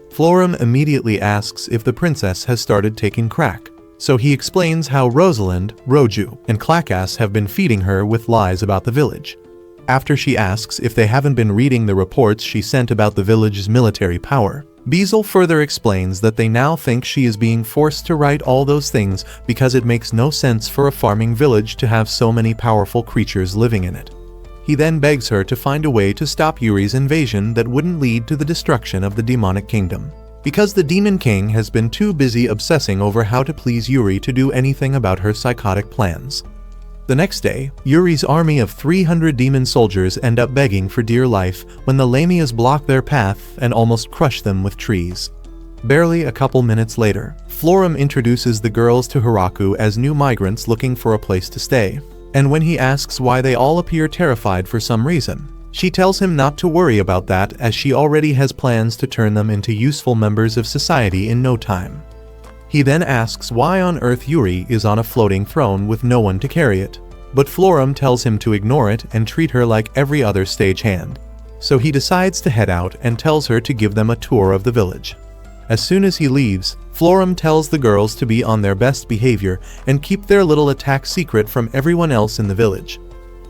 Florum immediately asks if the princess has started taking crack, so he explains how Rosalind, Roju, and Clackass have been feeding her with lies about the village. After she asks if they haven't been reading the reports she sent about the village's military power, Beazel further explains that they now think she is being forced to write all those things because it makes no sense for a farming village to have so many powerful creatures living in it. He then begs her to find a way to stop Yuri's invasion that wouldn't lead to the destruction of the demonic kingdom, because the Demon King has been too busy obsessing over how to please Yuri to do anything about her psychotic plans. The next day, Yuri's army of 300 demon soldiers end up begging for dear life when the Lamias block their path and almost crush them with trees. Barely a couple minutes later, Florum introduces the girls to Hiraku as new migrants looking for a place to stay, and when he asks why they all appear terrified for some reason, she tells him not to worry about that as she already has plans to turn them into useful members of society in no time. He then asks why on earth Yuri is on a floating throne with no one to carry it, but Florum tells him to ignore it and treat her like every other stagehand. So he decides to head out and tells her to give them a tour of the village. As soon as he leaves, Florum tells the girls to be on their best behavior and keep their little attack secret from everyone else in the village.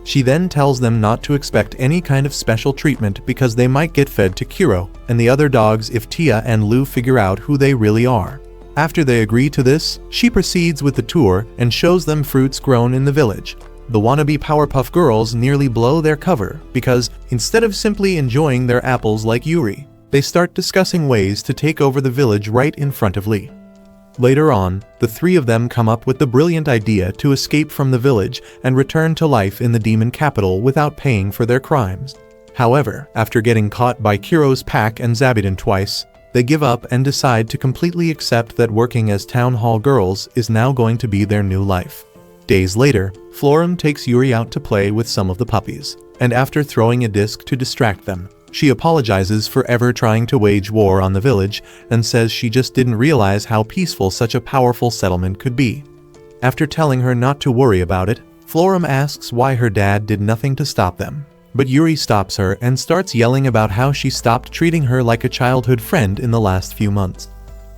She then tells them not to expect any kind of special treatment because they might get fed to Kiro and the other dogs if Tia and Lu figure out who they really are. After they agree to this, she proceeds with the tour and shows them fruits grown in the village. The wannabe Powerpuff Girls nearly blow their cover because, instead of simply enjoying their apples like Yuri, they start discussing ways to take over the village right in front of Lee. Later on, the three of them come up with the brilliant idea to escape from the village and return to life in the demon capital without paying for their crimes. However, after getting caught by Kiro's pack and Zabidon twice, they give up and decide to completely accept that working as town hall girls is now going to be their new life. Days later, Florum takes Yuri out to play with some of the puppies, and after throwing a disc to distract them, she apologizes for ever trying to wage war on the village and says she just didn't realize how peaceful such a powerful settlement could be. After telling her not to worry about it, Florum asks why her dad did nothing to stop them. But Yuri stops her and starts yelling about how she stopped treating her like a childhood friend in the last few months.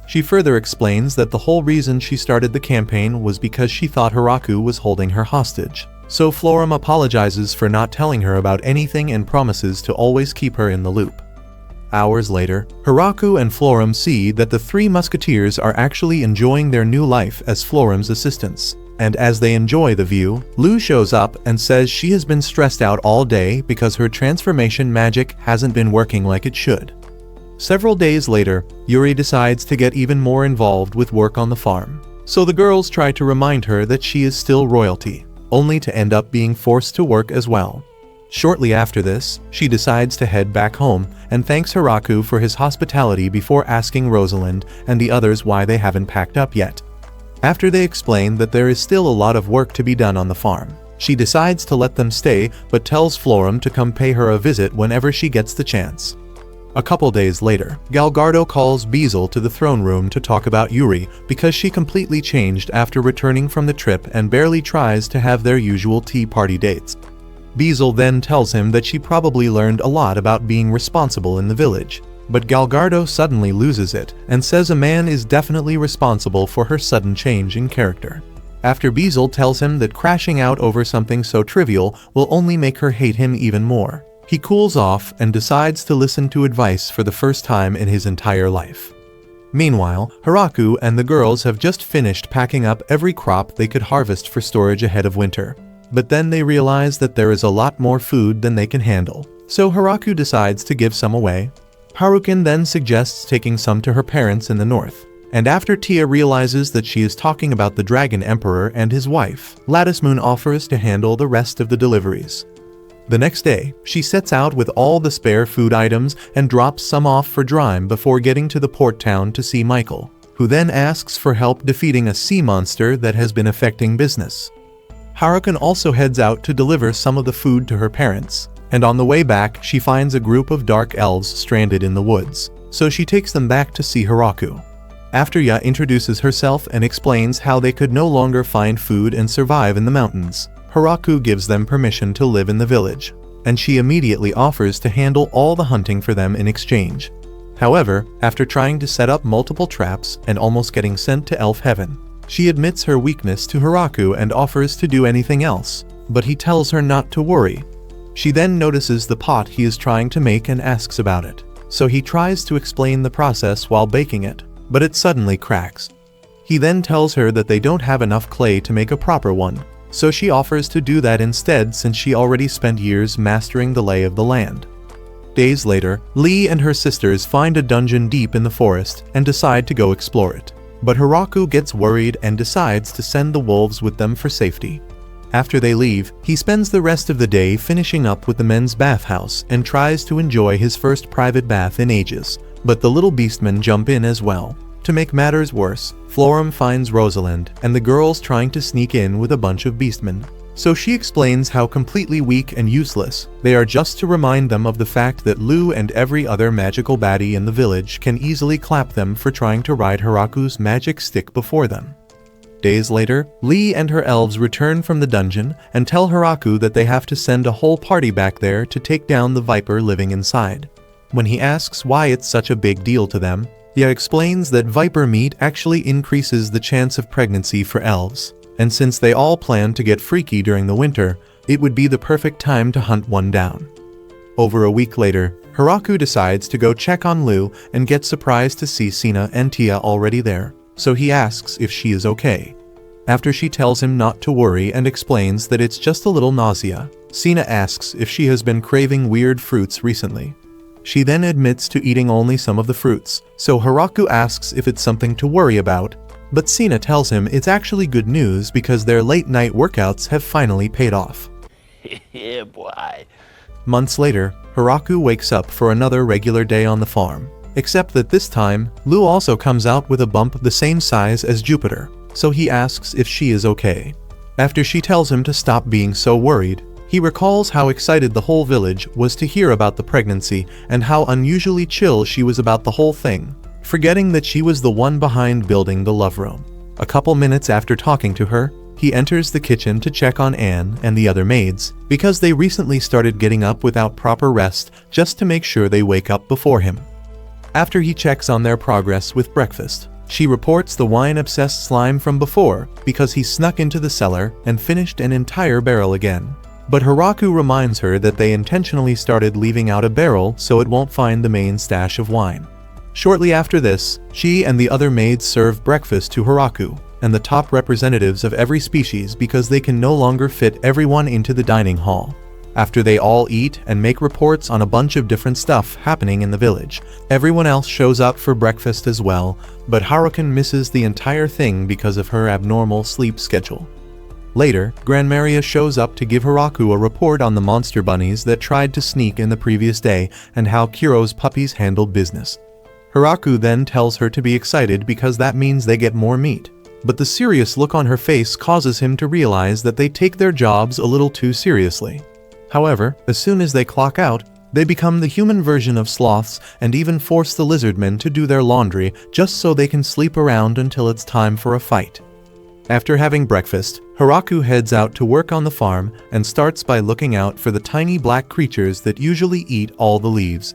She further explains that the whole reason she started the campaign was because she thought Hiraku was holding her hostage. So Florum apologizes for not telling her about anything and promises to always keep her in the loop. Hours later, Hiraku and Florum see that the three musketeers are actually enjoying their new life as Florum's assistants. And as they enjoy the view, Lu shows up and says she has been stressed out all day because her transformation magic hasn't been working like it should. Several days later, Yuri decides to get even more involved with work on the farm. So the girls try to remind her that she is still royalty, only to end up being forced to work as well. Shortly after this, she decides to head back home and thanks Hiraku for his hospitality before asking Rosalind and the others why they haven't packed up yet. After they explain that there is still a lot of work to be done on the farm, she decides to let them stay but tells Florum to come pay her a visit whenever she gets the chance. A couple days later, Galgardo calls Beezle to the throne room to talk about Yuri because she completely changed after returning from the trip and barely tries to have their usual tea party dates. Beezle then tells him that she probably learned a lot about being responsible in the village. But Galgardo suddenly loses it and says a man is definitely responsible for her sudden change in character. After Beezle tells him that crashing out over something so trivial will only make her hate him even more, he cools off and decides to listen to advice for the first time in his entire life. Meanwhile, Hiraku and the girls have just finished packing up every crop they could harvest for storage ahead of winter. But then they realize that there is a lot more food than they can handle, so Hiraku decides to give some away. Harukin then suggests taking some to her parents in the north, and after Tia realizes that she is talking about the Dragon Emperor and his wife, Lattice Moon offers to handle the rest of the deliveries. The next day, she sets out with all the spare food items and drops some off for Drime before getting to the port town to see Michael, who then asks for help defeating a sea monster that has been affecting business. Harukin also heads out to deliver some of the food to her parents, and on the way back she finds a group of dark elves stranded in the woods, so she takes them back to see Hiraku. After Ya introduces herself and explains how they could no longer find food and survive in the mountains, Hiraku gives them permission to live in the village, and she immediately offers to handle all the hunting for them in exchange. However, after trying to set up multiple traps and almost getting sent to Elf Heaven, she admits her weakness to Hiraku and offers to do anything else, but he tells her not to worry. She then notices the pot he is trying to make and asks about it, so he tries to explain the process while baking it, but it suddenly cracks. He then tells her that they don't have enough clay to make a proper one, so she offers to do that instead since she already spent years mastering the lay of the land. Days later, Lee and her sisters find a dungeon deep in the forest and decide to go explore it, but Hiraku gets worried and decides to send the wolves with them for safety. After they leave, he spends the rest of the day finishing up with the men's bathhouse and tries to enjoy his first private bath in ages. But the little beastmen jump in as well. To make matters worse, Florum finds Rosalind and the girls trying to sneak in with a bunch of beastmen. So she explains how completely weak and useless they are, just to remind them of the fact that Lou and every other magical baddie in the village can easily clap them for trying to ride Hiraku's magic stick before them. Days later, Lee and her elves return from the dungeon and tell Hiraku that they have to send a whole party back there to take down the viper living inside. When he asks why it's such a big deal to them, Dia explains that viper meat actually increases the chance of pregnancy for elves, and since they all plan to get freaky during the winter, it would be the perfect time to hunt one down. Over a week later, Hiraku decides to go check on Lou and gets surprised to see Sina and Tia already there. So he asks if she is okay. After she tells him not to worry and explains that it's just a little nausea, Sina asks if she has been craving weird fruits recently. She then admits to eating only some of the fruits, so Hiraku asks if it's something to worry about, but Sina tells him it's actually good news because their late-night workouts have finally paid off. Yeah, boy. Months later, Hiraku wakes up for another regular day on the farm. Except that this time, Lou also comes out with a bump the same size as Jupiter, so he asks if she is okay. After she tells him to stop being so worried, he recalls how excited the whole village was to hear about the pregnancy and how unusually chill she was about the whole thing, forgetting that she was the one behind building the love room. A couple minutes after talking to her, he enters the kitchen to check on Anne and the other maids, because they recently started getting up without proper rest just to make sure they wake up before him. After he checks on their progress with breakfast, she reports the wine-obsessed slime from before because he snuck into the cellar and finished an entire barrel again. But Hiraku reminds her that they intentionally started leaving out a barrel so it won't find the main stash of wine. Shortly after this, she and the other maids serve breakfast to Hiraku and the top representatives of every species because they can no longer fit everyone into the dining hall. After they all eat and make reports on a bunch of different stuff happening in the village, everyone else shows up for breakfast as well, but Harukan misses the entire thing because of her abnormal sleep schedule. Later, Gran Maria shows up to give Hiraku a report on the monster bunnies that tried to sneak in the previous day and how Kiro's puppies handled business. Hiraku then tells her to be excited because that means they get more meat, but the serious look on her face causes him to realize that they take their jobs a little too seriously. However, as soon as they clock out, they become the human version of sloths and even force the lizardmen to do their laundry just so they can sleep around until it's time for a fight. After having breakfast, Hiraku heads out to work on the farm and starts by looking out for the tiny black creatures that usually eat all the leaves.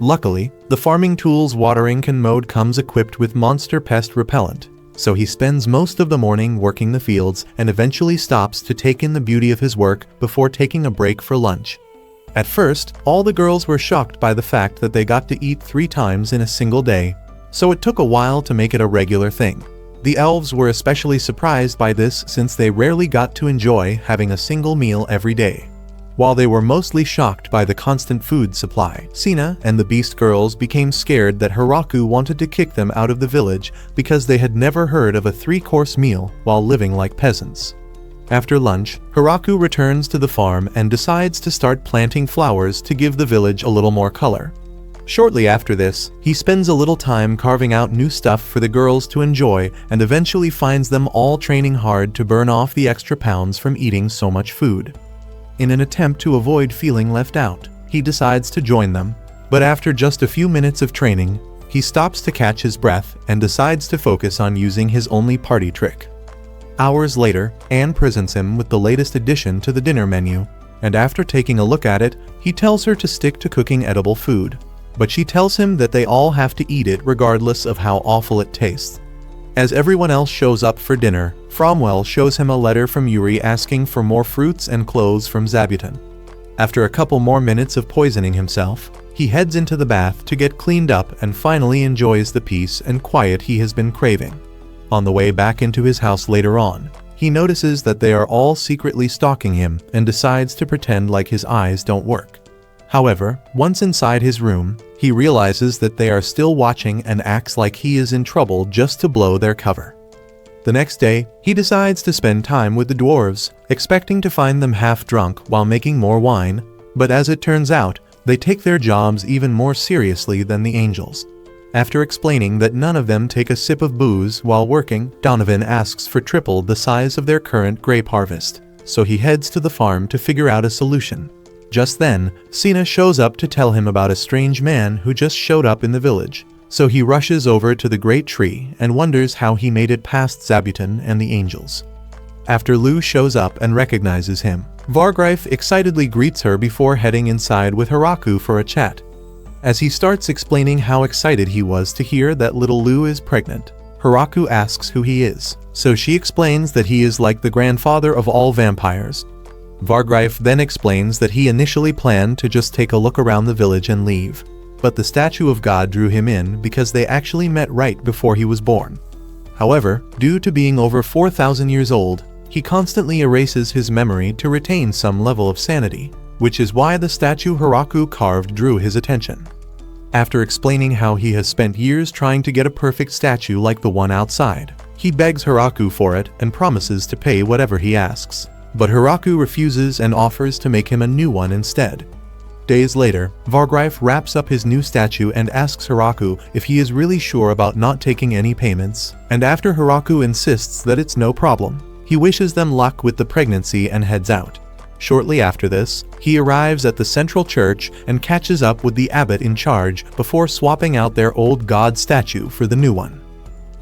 Luckily, the farming tools watering can mode comes equipped with monster pest repellent, so he spends most of the morning working the fields and eventually stops to take in the beauty of his work before taking a break for lunch. At first, all the girls were shocked by the fact that they got to eat 3 times in a single day, so it took a while to make it a regular thing. The elves were especially surprised by this since they rarely got to enjoy having a single meal every day. While they were mostly shocked by the constant food supply, Sina and the Beast Girls became scared that Hiraku wanted to kick them out of the village because they had never heard of a 3-course meal while living like peasants. After lunch, Hiraku returns to the farm and decides to start planting flowers to give the village a little more color. Shortly after this, he spends a little time carving out new stuff for the girls to enjoy and eventually finds them all training hard to burn off the extra pounds from eating so much food. In an attempt to avoid feeling left out, he decides to join them, but after just a few minutes of training, he stops to catch his breath and decides to focus on using his only party trick. Hours later, Anne presents him with the latest addition to the dinner menu, and after taking a look at it, he tells her to stick to cooking edible food, but she tells him that they all have to eat it regardless of how awful it tastes. As everyone else shows up for dinner, Fromwell shows him a letter from Yuri asking for more fruits and clothes from Zabuton. After a couple more minutes of poisoning himself, he heads into the bath to get cleaned up and finally enjoys the peace and quiet he has been craving. On the way back into his house later on, he notices that they are all secretly stalking him and decides to pretend like his eyes don't work. However, once inside his room, he realizes that they are still watching and acts like he is in trouble just to blow their cover. The next day, he decides to spend time with the dwarves, expecting to find them half drunk while making more wine, but as it turns out, they take their jobs even more seriously than the angels. After explaining that none of them take a sip of booze while working, Donovan asks for triple the size of their current grape harvest, so he heads to the farm to figure out a solution. Just then, Sina shows up to tell him about a strange man who just showed up in the village. So he rushes over to the great tree and wonders how he made it past Zabuton and the angels. After Lou shows up and recognizes him, Vargreif excitedly greets her before heading inside with Hiraku for a chat. As he starts explaining how excited he was to hear that little Lou is pregnant, Hiraku asks who he is, so she explains that he is like the grandfather of all vampires. Vargreif then explains that he initially planned to just take a look around the village and leave. But the statue of God drew him in because they actually met right before he was born. However, due to being over 4,000 years old, he constantly erases his memory to retain some level of sanity, which is why the statue Hiraku carved drew his attention. After explaining how he has spent years trying to get a perfect statue like the one outside, he begs Hiraku for it and promises to pay whatever he asks. But Hiraku refuses and offers to make him a new one instead. Days later, Vargreif wraps up his new statue and asks Hiraku if he is really sure about not taking any payments, and after Hiraku insists that it's no problem, he wishes them luck with the pregnancy and heads out. Shortly after this, he arrives at the central church and catches up with the abbot in charge before swapping out their old god statue for the new one.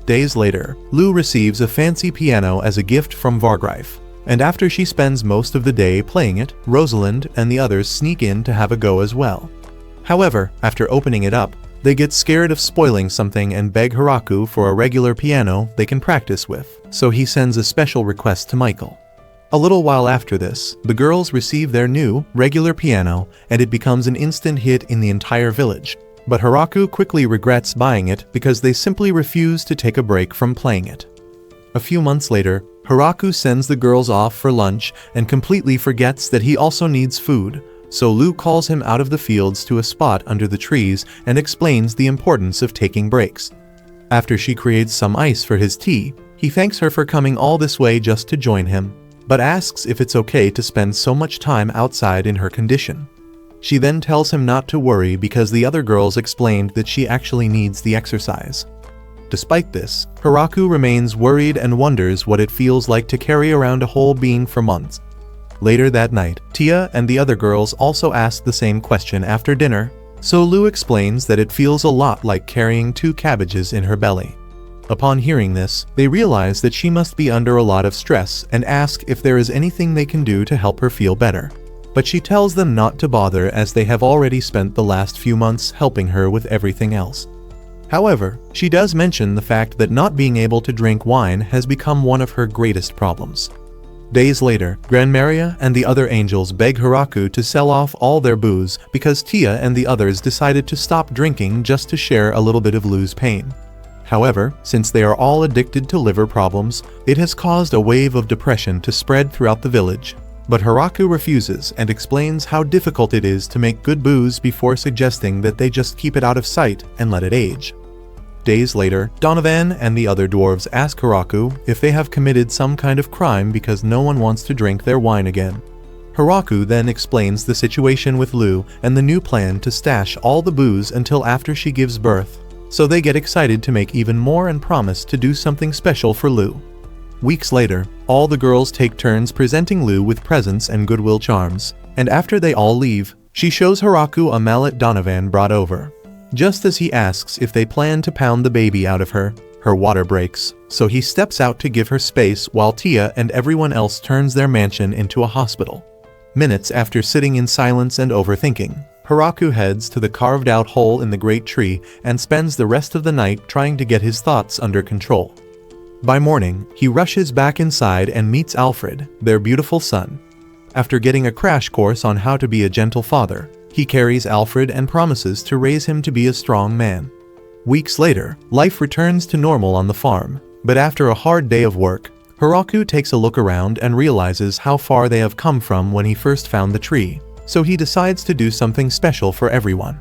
Days later, Lou receives a fancy piano as a gift from Vargreif. And after she spends most of the day playing it, Rosalind and the others sneak in to have a go as well. However, after opening it up, they get scared of spoiling something and beg Hiraku for a regular piano they can practice with, so he sends a special request to Michael. A little while after this, the girls receive their new, regular piano, and it becomes an instant hit in the entire village. But Hiraku quickly regrets buying it because they simply refuse to take a break from playing it. A few months later, Hiraku sends the girls off for lunch and completely forgets that he also needs food, so Lou calls him out of the fields to a spot under the trees and explains the importance of taking breaks. After she creates some ice for his tea, he thanks her for coming all this way just to join him, but asks if it's okay to spend so much time outside in her condition. She then tells him not to worry because the other girls explained that she actually needs the exercise. Despite this, Hiraku remains worried and wonders what it feels like to carry around a whole being for months. Later that night, Tia and the other girls also ask the same question after dinner, so Lou explains that it feels a lot like carrying 2 cabbages in her belly. Upon hearing this, they realize that she must be under a lot of stress and ask if there is anything they can do to help her feel better. But she tells them not to bother as they have already spent the last few months helping her with everything else. However, she does mention the fact that not being able to drink wine has become one of her greatest problems. Days later, Granmaria and the other angels beg Hiraku to sell off all their booze because Tia and the others decided to stop drinking just to share a little bit of Lou's pain. However, since they are all addicted to liver problems, it has caused a wave of depression to spread throughout the village. But Hiraku refuses and explains how difficult it is to make good booze before suggesting that they just keep it out of sight and let it age. Days later, Donovan and the other dwarves ask Hiraku if they have committed some kind of crime because no one wants to drink their wine again. Hiraku then explains the situation with Lou and the new plan to stash all the booze until after she gives birth, so they get excited to make even more and promise to do something special for Lou. Weeks later, all the girls take turns presenting Lou with presents and goodwill charms, and after they all leave, she shows Hiraku a mallet Donovan brought over. Just as he asks if they plan to pound the baby out of her, her water breaks, so he steps out to give her space while Tia and everyone else turns their mansion into a hospital. Minutes after sitting in silence and overthinking, Hiraku heads to the carved-out hole in the great tree and spends the rest of the night trying to get his thoughts under control. By morning, he rushes back inside and meets Alfred, their beautiful son. After getting a crash course on how to be a gentle father, he carries Alfred and promises to raise him to be a strong man. Weeks later, life returns to normal on the farm, but after a hard day of work, Hiraku takes a look around and realizes how far they have come from when he first found the tree, so he decides to do something special for everyone.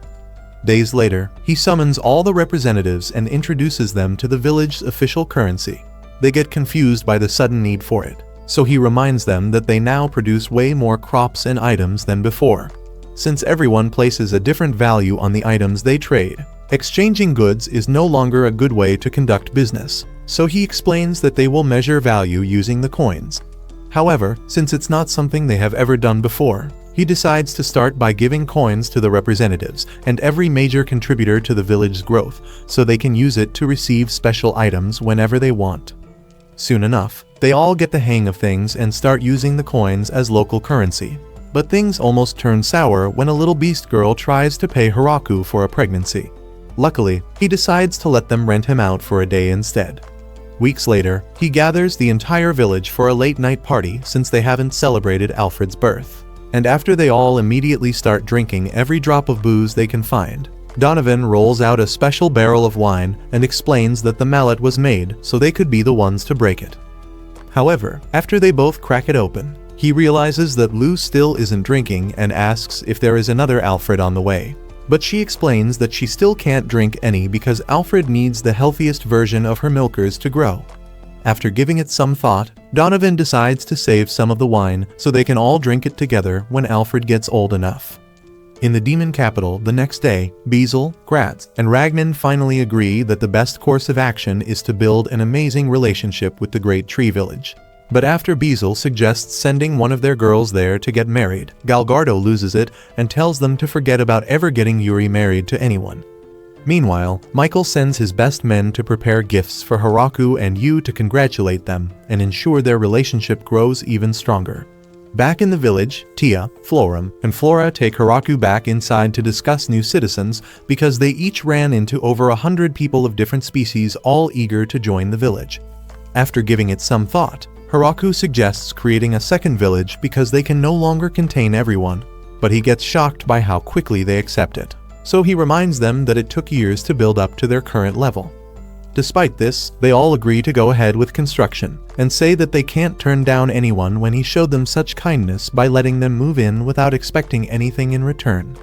Days later, he summons all the representatives and introduces them to the village's official currency. They get confused by the sudden need for it, so he reminds them that they now produce way more crops and items than before. Since everyone places a different value on the items they trade, exchanging goods is no longer a good way to conduct business, so he explains that they will measure value using the coins. However, since it's not something they have ever done before, he decides to start by giving coins to the representatives and every major contributor to the village's growth, so they can use it to receive special items whenever they want. Soon enough, they all get the hang of things and start using the coins as local currency. But things almost turn sour when a little beast girl tries to pay Hiraku for a pregnancy. Luckily, he decides to let them rent him out for a day instead. Weeks later, he gathers the entire village for a late-night party since they haven't celebrated Alfred's birth. And after they all immediately start drinking every drop of booze they can find, Donovan rolls out a special barrel of wine and explains that the mallet was made so they could be the ones to break it. However, after they both crack it open, he realizes that Lou still isn't drinking and asks if there is another Alfred on the way. But she explains that she still can't drink any because Alfred needs the healthiest version of her milkers to grow. After giving it some thought, Donovan decides to save some of the wine so they can all drink it together when Alfred gets old enough. In the demon capital the next day, Beazle, Gratz, and Ragnan finally agree that the best course of action is to build an amazing relationship with the Great Tree Village. But after Beazle suggests sending one of their girls there to get married, Galgardo loses it and tells them to forget about ever getting Yuri married to anyone. Meanwhile, Michael sends his best men to prepare gifts for Hiraku and Yu to congratulate them and ensure their relationship grows even stronger. Back in the village, Tia, Florum, and Flora take Hiraku back inside to discuss new citizens because they each ran into over 100 people of different species all eager to join the village. After giving it some thought, Hiraku suggests creating a second village because they can no longer contain everyone, but he gets shocked by how quickly they accept it. So he reminds them that it took years to build up to their current level. Despite this, they all agree to go ahead with construction, and say that they can't turn down anyone when he showed them such kindness by letting them move in without expecting anything in return.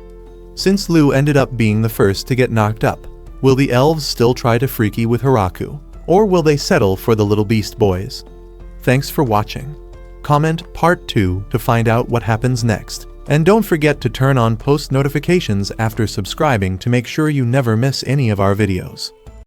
Since Lou ended up being the first to get knocked up, will the elves still try to freaky with Hiraku, or will they settle for the little beast boys? Thanks for watching. Comment Part 2 to find out what happens next. And don't forget to turn on post notifications after subscribing to make sure you never miss any of our videos.